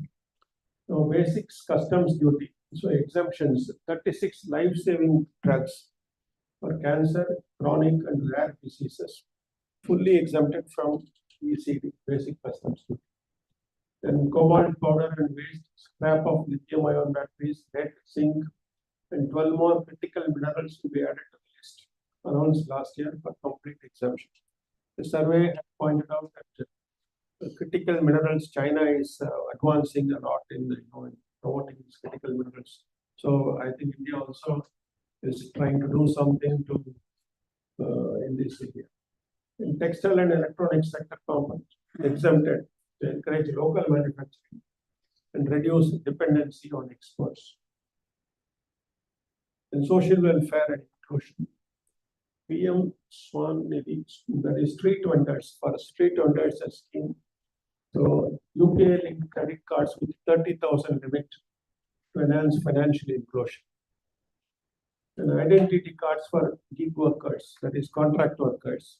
[SPEAKER 4] So basics customs duty. So exemptions, 36 life-saving drugs for cancer, chronic and rare diseases, fully exempted from ECD, basic customs duty. Then cobalt powder and waste, scrap of lithium-ion batteries, lead, zinc, and 12 more critical minerals to be added to the list announced last year for complete exemption. The survey had pointed out that critical minerals, China is advancing a lot in promoting these critical minerals. So I think India also is trying to do something to in this area. In textile and electronics sector components exempted to encourage local manufacturing and reduce dependency on exports. In social welfare and inclusion, PM Swan Nidhi, that is street vendors, for street vendors a scheme. So UPI linked credit cards with 30,000 limit to enhance financial inclusion. And identity cards for gig workers, that is contract workers,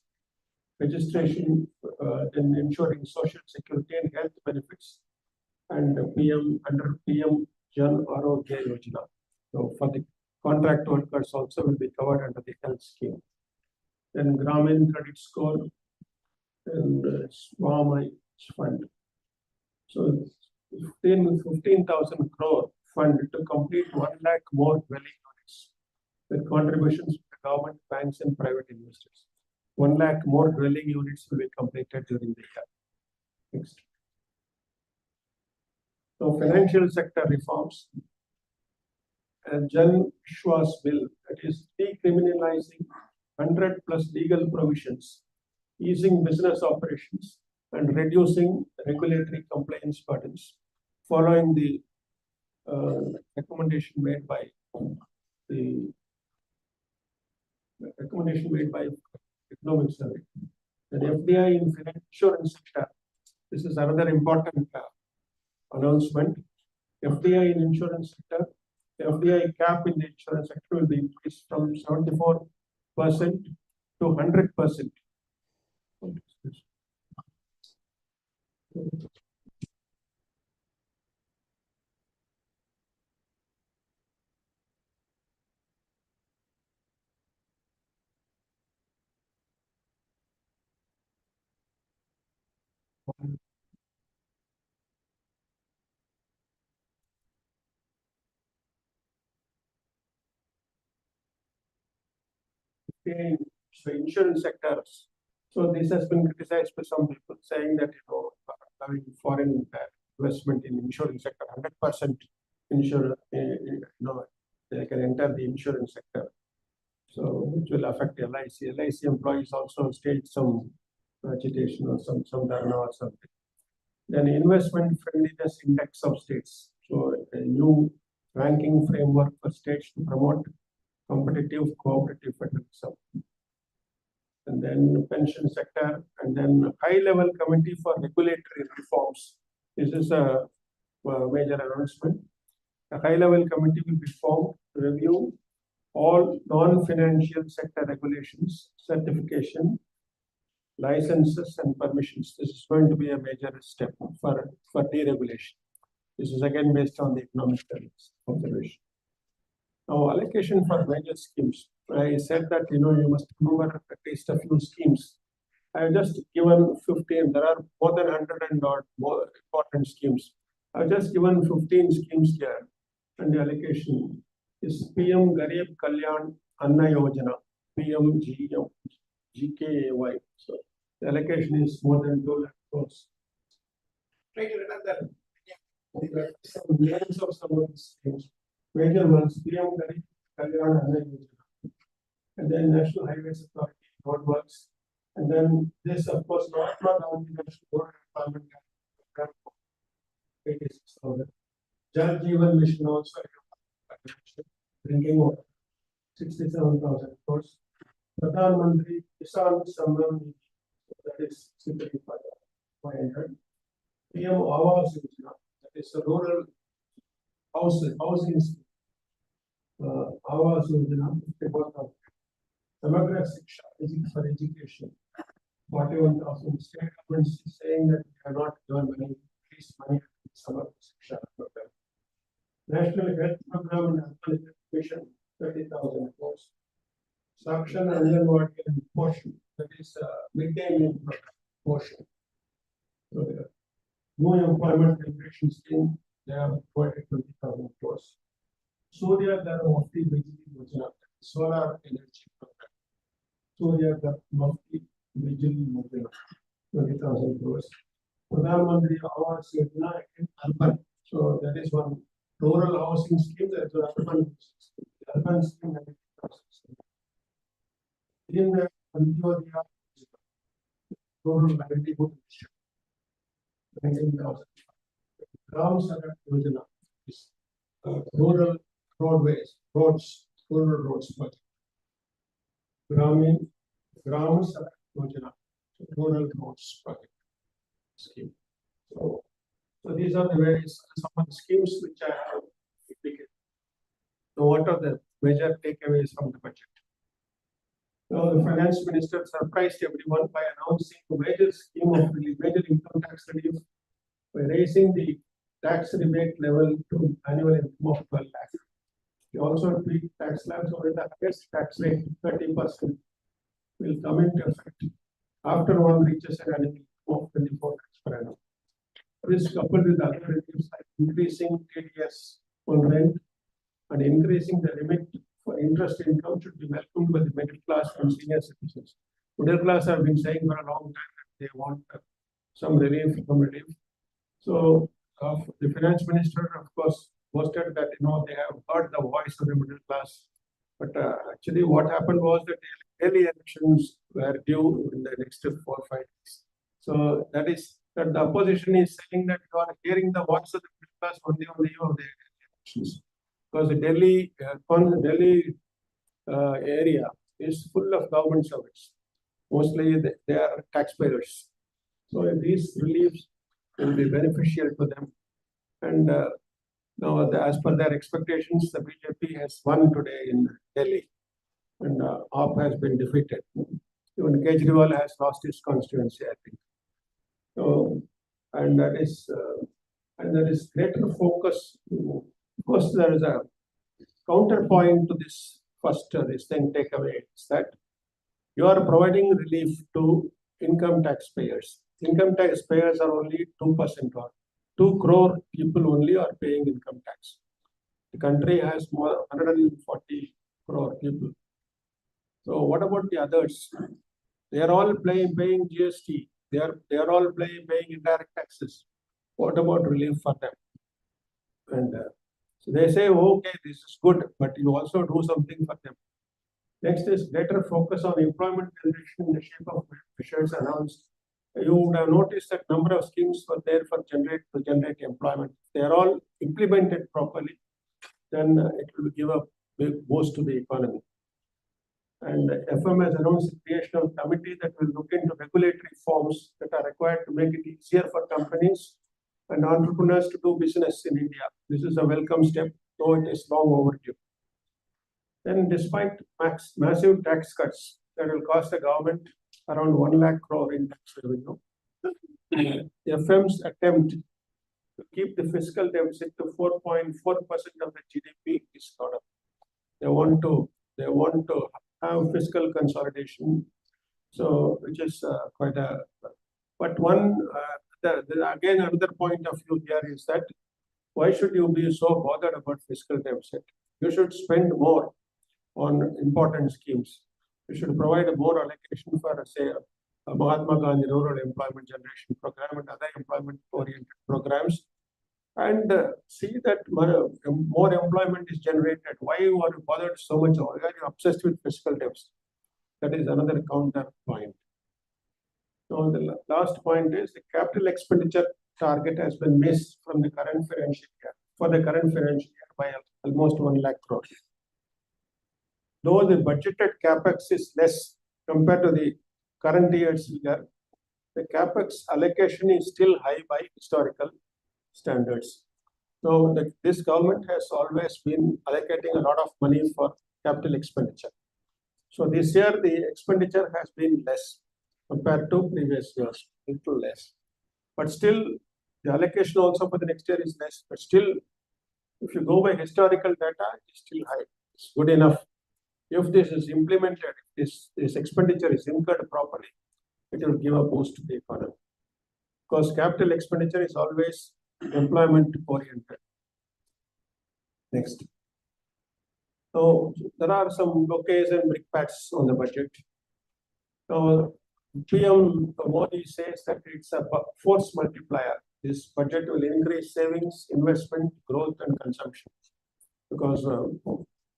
[SPEAKER 4] registration, then ensuring social security and health benefits, and under PM Jan Arogya Yojana. So for the contract workers also will be covered under the health scheme. Then Gramin credit score and SWAMI fund. So 15,000 crore fund to complete 1 lakh more dwelling units with contributions from the government, banks, and private investors. 1 lakh more dwelling units will be completed during the year. Next. So financial sector reforms. Jan Vishwas bill, that is decriminalizing 100 plus legal provisions, easing business operations, and reducing regulatory compliance burdens, following the recommendation made by Economic Survey. The FDI in insurance sector. This is another important announcement. FDI in insurance sector. The FDI cap in the insurance sector will be increased from 74% to 100%. So insurance sectors. So this has been criticized by some people, saying that having foreign investment in insurance sector, 100% insurance, they can enter the insurance sector. So which will affect LIC. LIC employees also stage some agitation or some dharna or something. Then investment friendliness index of states. So a new ranking framework for states to promote competitive cooperative federalism. And then pension sector, and then high-level committee for regulatory reforms. This is a major announcement. A high-level committee will be formed to review all non-financial sector regulations, certification, licenses, and permissions. This is going to be a major step for deregulation. This is again based on the economic studies observation. Now, allocation for major schemes. I said that you must remember at least a few schemes. I have just given 15. There are more than 100 and odd more important schemes. I have just given 15 schemes here, and the allocation is PM Garib Kalyan Anna Yojana, PM GKAY. So the allocation is more than 2 lakh crores. Try to remember some names of some of these schemes. Major ones, PM Garib Kalyan Anna Yojana. And then National Highways Authority, road works. And then this, of course, Mahatma Gandhi National Road Development Program, 86,000. Jal Jeevan Mission also, drinking water, 67,000 crores. Pradhan Mantri Kisan Samman Nidhi, that is 6500. PM Awas Yojana, that is a rural housing scheme. Awas Yojana, 54,000. Samagra Shiksha for education, 41,000. State government is saying that they are not given money, release money to Samagra Shiksha program. National Health Program and Health Education, 30,000 crores. Sakshan Anjanwadi and Portion, that is midday meal program, Portion. So new employment generation scheme, they have provided 20,000 crores. Surya Dhar Mufti Bijli Yojana, solar energy program. Surya Dhar Mufti Bijli Yojana, 20,000 crores. Pradhan Mantri Awas Yojana in urban. So that is one rural housing scheme, that is urban scheme. Urban scheme, 90,000. In the Antyodaya rural livelihood mission, 19,000. Gram Sadak Yojana is rural roadways, roads, rural roads project. Gram Sadak Yojana, rural roads project scheme. So these are the various some of the schemes which I have indicated. So what are the major takeaways from the budget? So the finance minister surprised everyone by announcing a major scheme of relief, major income tax relief by raising the tax rebate level to annual income of 12 lakhs. He also tweaked tax slabs over the highest tax rate, 30%, will come into effect after one reaches an annual income of 24 lakhs per annum. This coupled with other reliefs like increasing TDS on rent and increasing the limit for interest income should be welcomed by the middle class and senior citizens. Middle class have been saying for a long time that they want some relief. So the finance minister, of course, boasted that they have heard the voice of the middle class. But actually, what happened was that the early elections were due in the next 4 or 5 days. So that is that the opposition is saying that you are hearing the voice of the middle class only on the eve of the elections, because the Delhi area is full of government servants. Mostly they are taxpayers. So these reliefs will be beneficial to them. And now, as per their expectations, the BJP has won today in Delhi, and AAP has been defeated. Even Kejriwal has lost his constituency, I think. So, and that is greater focus. Of course, there is a counterpoint to this first this thing takeaway is that you are providing relief to income taxpayers. Income taxpayers are only 2% or 2 crore people only are paying income tax. The country has more 140 crore people. So what about the others? They are all paying GST. They are all paying indirect taxes. What about relief for them? And so they say, okay, this is good, but you also do something for them. Next is greater focus on employment generation in the shape of measures announced. You would have noticed that number of schemes were there for generate employment. If they are all implemented properly, then it will give a big boost to the economy. And FM has announced the creation of a committee that will look into regulatory forms that are required to make it easier for companies and entrepreneurs to do business in India. This is a welcome step, though it is long overdue. Then, despite massive tax cuts that will cost the government around 1 lakh crore in tax revenue, FM's attempt to keep the fiscal deficit to 4.4% of the GDP is not up. They want to have fiscal consolidation, so which is quite a. But again, another point of view here is that why should you be so bothered about fiscal deficit? You should spend more on important schemes. You should provide a more allocation for, say, a Mahatma Gandhi Rural Employment Generation Program and other employment-oriented programs, and see that more employment is generated. Why are you bothered so much? Why are you obsessed with fiscal deficit? That is another counterpoint. So the last point is the capital expenditure target has been missed from the current financial year, for the current financial year by almost 1 lakh crore. Though the budgeted capex is less compared to the current year's figure, the capex allocation is still high by historical standards. So this government has always been allocating a lot of money for capital expenditure. So this year the expenditure has been less compared to previous years, a little less. But still, the allocation also for the next year is less. But still, if you go by historical data, it's still high. It's good enough. If this is implemented, if this expenditure is incurred properly, it will give a boost to the economy. Because capital expenditure is always employment oriented. Next. So there are some bouquets and brickbats on the budget. So PM Modi says that it's a force multiplier. This budget will increase savings, investment, growth, and consumption. Because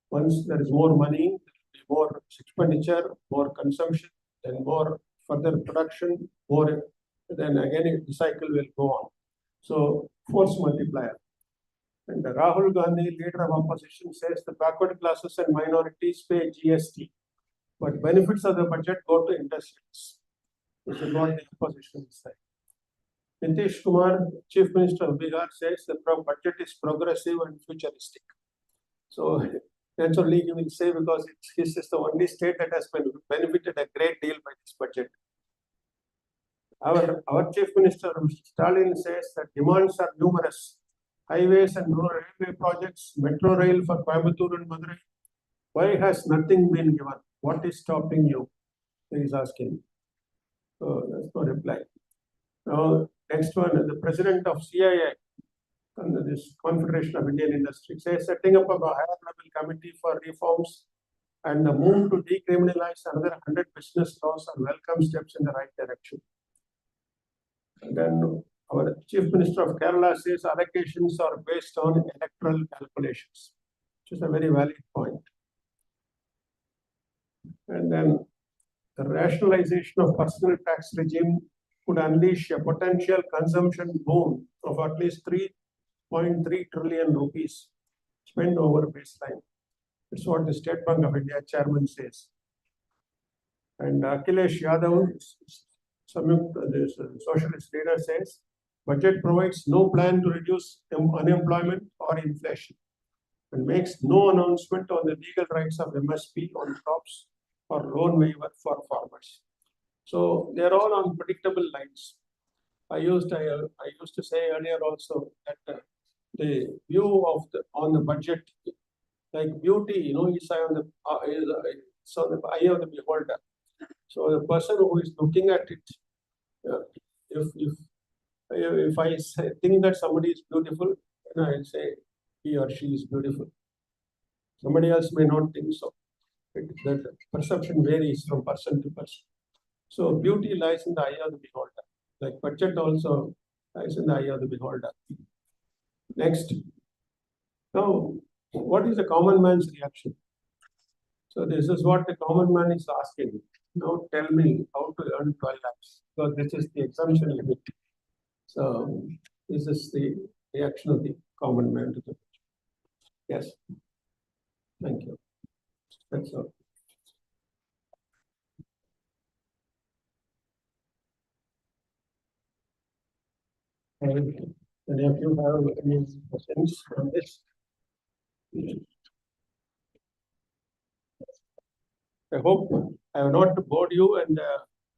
[SPEAKER 4] once there is more money, there will be more expenditure, more consumption, then more further production, more. Then again, the cycle will go on. So force multiplier. And Rahul Gandhi, leader of opposition, says the backward classes and minorities pay GST, but benefits of the budget go to industries. This is what the opposition is saying. Nitish Kumar, Chief Minister of Bihar, says the budget is progressive and futuristic. So That's only he will say because his is the only state that has been benefited a great deal by this budget. Our Chief Minister Stalin says that demands are numerous. Highways and railway projects, metro rail for Coimbatore and Madurai. Why has nothing been given? What is stopping you? He is asking. So there's no reply. Now, next one, the president of CIA, and this Confederation of Indian Industry, says setting up a higher level committee for reforms and the move to decriminalize another 100 business laws are welcome steps in the right direction. And then our Chief Minister of Kerala says allocations are based on electoral calculations, which is a very valid point. And then the rationalization of personal tax regime could unleash a potential consumption boom of at least 3.3 trillion rupees spent over baseline. That's what the State Bank of India chairman says. And Akhilesh Yadav, the socialist leader, says budget provides no plan to reduce unemployment or inflation and makes no announcement on the legal rights of MSP on crops or loan waiver for farmers. So they're all on predictable lines. I used to say earlier also that the view of on the budget, like beauty, is on the eye of the beholder. So the person who is looking at it, if I think that somebody is beautiful, then I'll say he or she is beautiful. Somebody else may not think so. That perception varies from person to person. So beauty lies in the eye of the beholder. Like budget also lies in the eye of the beholder. Next. Now, what is the common man's reaction? So this is what the common man is asking. Now tell me how to earn 12 lakhs. So this is the exemption limit. So this is the reaction of the common man to the budget. Yes. Thank you. That's all. Any of you have any questions on this? I hope I have not bored you, and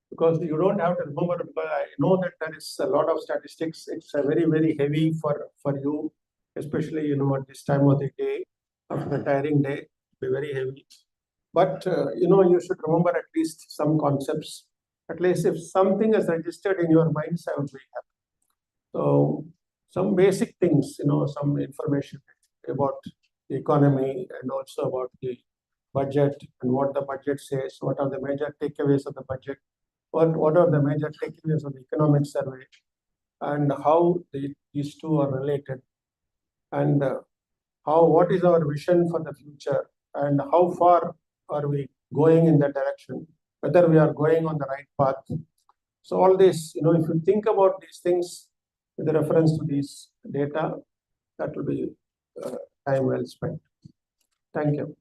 [SPEAKER 4] because you don't have to remember, but I know that there is a lot of statistics. It's a very, very heavy for you, especially at this time of the day, after a tiring day, be very heavy. But you should remember at least some concepts. At least if something is registered in your minds, I would be happy. So some basic things, some information about the economy and also about the budget and what the budget says, what are the major takeaways of the budget, what are the major takeaways of the economic survey, and how these two are related, and what is our vision for the future, and how far are we going in that direction, whether we are going on the right path. So all this, if you think about these things with reference to these data, that will be time well spent. Thank you.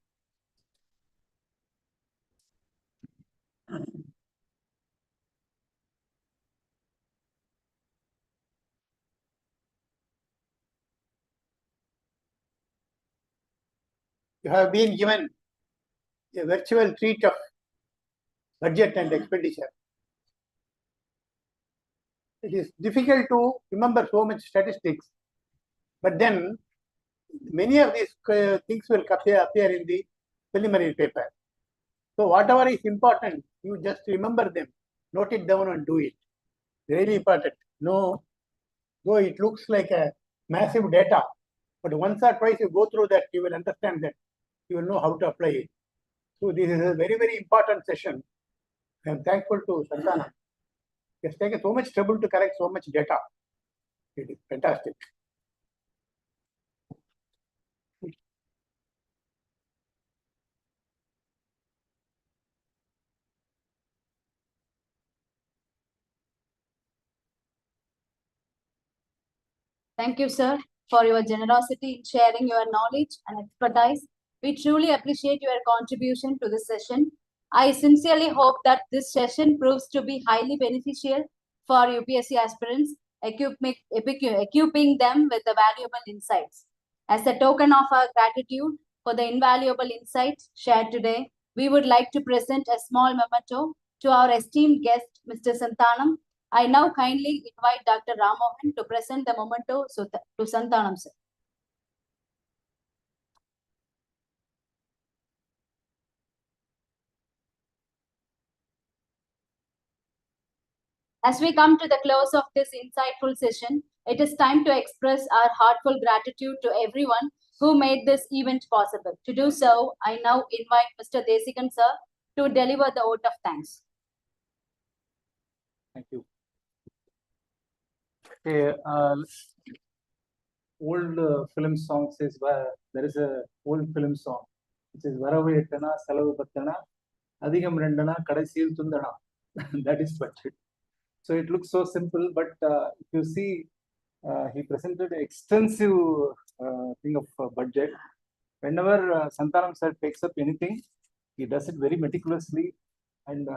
[SPEAKER 1] You have been given a virtual treat of budget and expenditure. It is difficult to remember so much statistics, but then many of these things will appear in the preliminary paper. So whatever is important, you just remember them, note it down and do it. Really important. No, though it looks like a massive data, but once or twice you go through that, you will understand that, you will know how to apply it. So this is a very, very important session. I am thankful to Santhanam. He has taken so much trouble to correct so much data. It is fantastic.
[SPEAKER 3] Thank you, sir, for your generosity in sharing your knowledge and expertise. We truly appreciate your contribution to this session. I sincerely hope that this session proves to be highly beneficial for UPSC aspirants, equipping them with the valuable insights. As a token of our gratitude, for the invaluable insights shared today. We would like to present a small memento to our esteemed guest, Mr. Santhanam. I now kindly invite Dr. Ramohan to present the memento to Santhanam, sir. As we come to the close of this insightful session, it is time to express our heartfelt gratitude to everyone who made this event possible. To do so, I now invite Mr. Desikan, sir, to deliver the vote of thanks.
[SPEAKER 5] Thank you. Okay, old film song says, there is a old film song which is Varavu Ettana, Selavu Pattana, Adhigam Rendana, Kadasil Tundana. That is budget. So it looks so simple, but if you see, he presented extensive thing of budget. Whenever Santhanam sir takes up anything, he does it very meticulously, and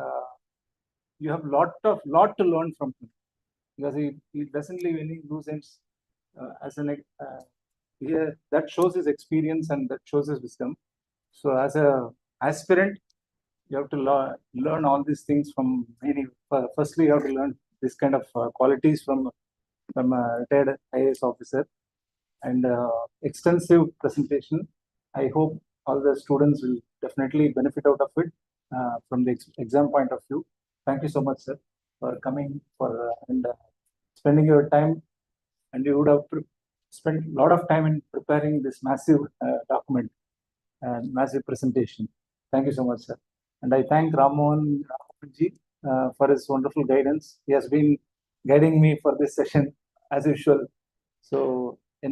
[SPEAKER 5] you have lot to learn from him, because he doesn't leave any loose ends. Here that shows his experience and that shows his wisdom. So as a aspirant, you have to learn all these things from firstly you have to learn this kind of qualities from a retired IAS officer, and extensive presentation. I hope all the students will definitely benefit out of it from the exam point of view. Thank you so much, sir, for coming and spending your time, and you would have spent a lot of time in preparing this massive document and massive presentation. Thank you so much, sir. And I thank Ramohan ji for his wonderful guidance. He has been guiding me for this session as usual. So, so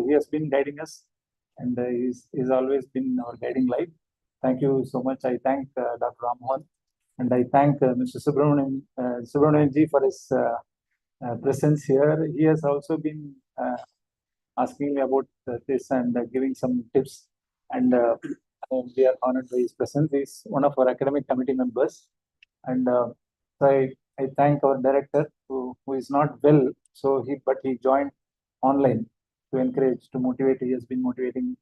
[SPEAKER 5] he has been guiding us, and he's always been our guiding light. Thank you so much. I thank Dr. Ramohan, and I thank Mr. Subramanian ji for his presence here. He has also been asking me about this and giving some tips, and we are honored by his presence. He is one of our academic committee members, and so I thank our director who is not well, but he joined online to encourage, to motivate. He has been motivating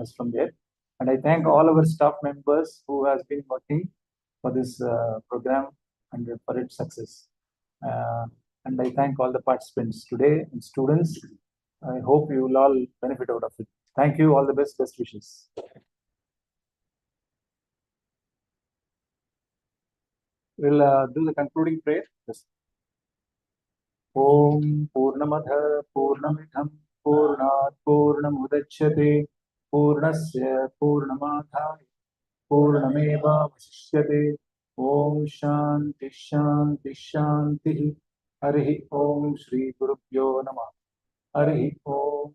[SPEAKER 5] us from there, and I thank all our staff members who has been working for this program and for its success. And I thank all the participants today and students. I hope you will all benefit out of it. Thank you. All the best wishes. We'll do the concluding prayer. Yes. Om Purnamadha Purnamidham Purnat Purnamudachyate Purnasya Purnamadhaya Purnameva Vasishyate. Om Shanti Shanti Shanti. Harihi Om Shri Gurubhyo Namah. Harihi Om.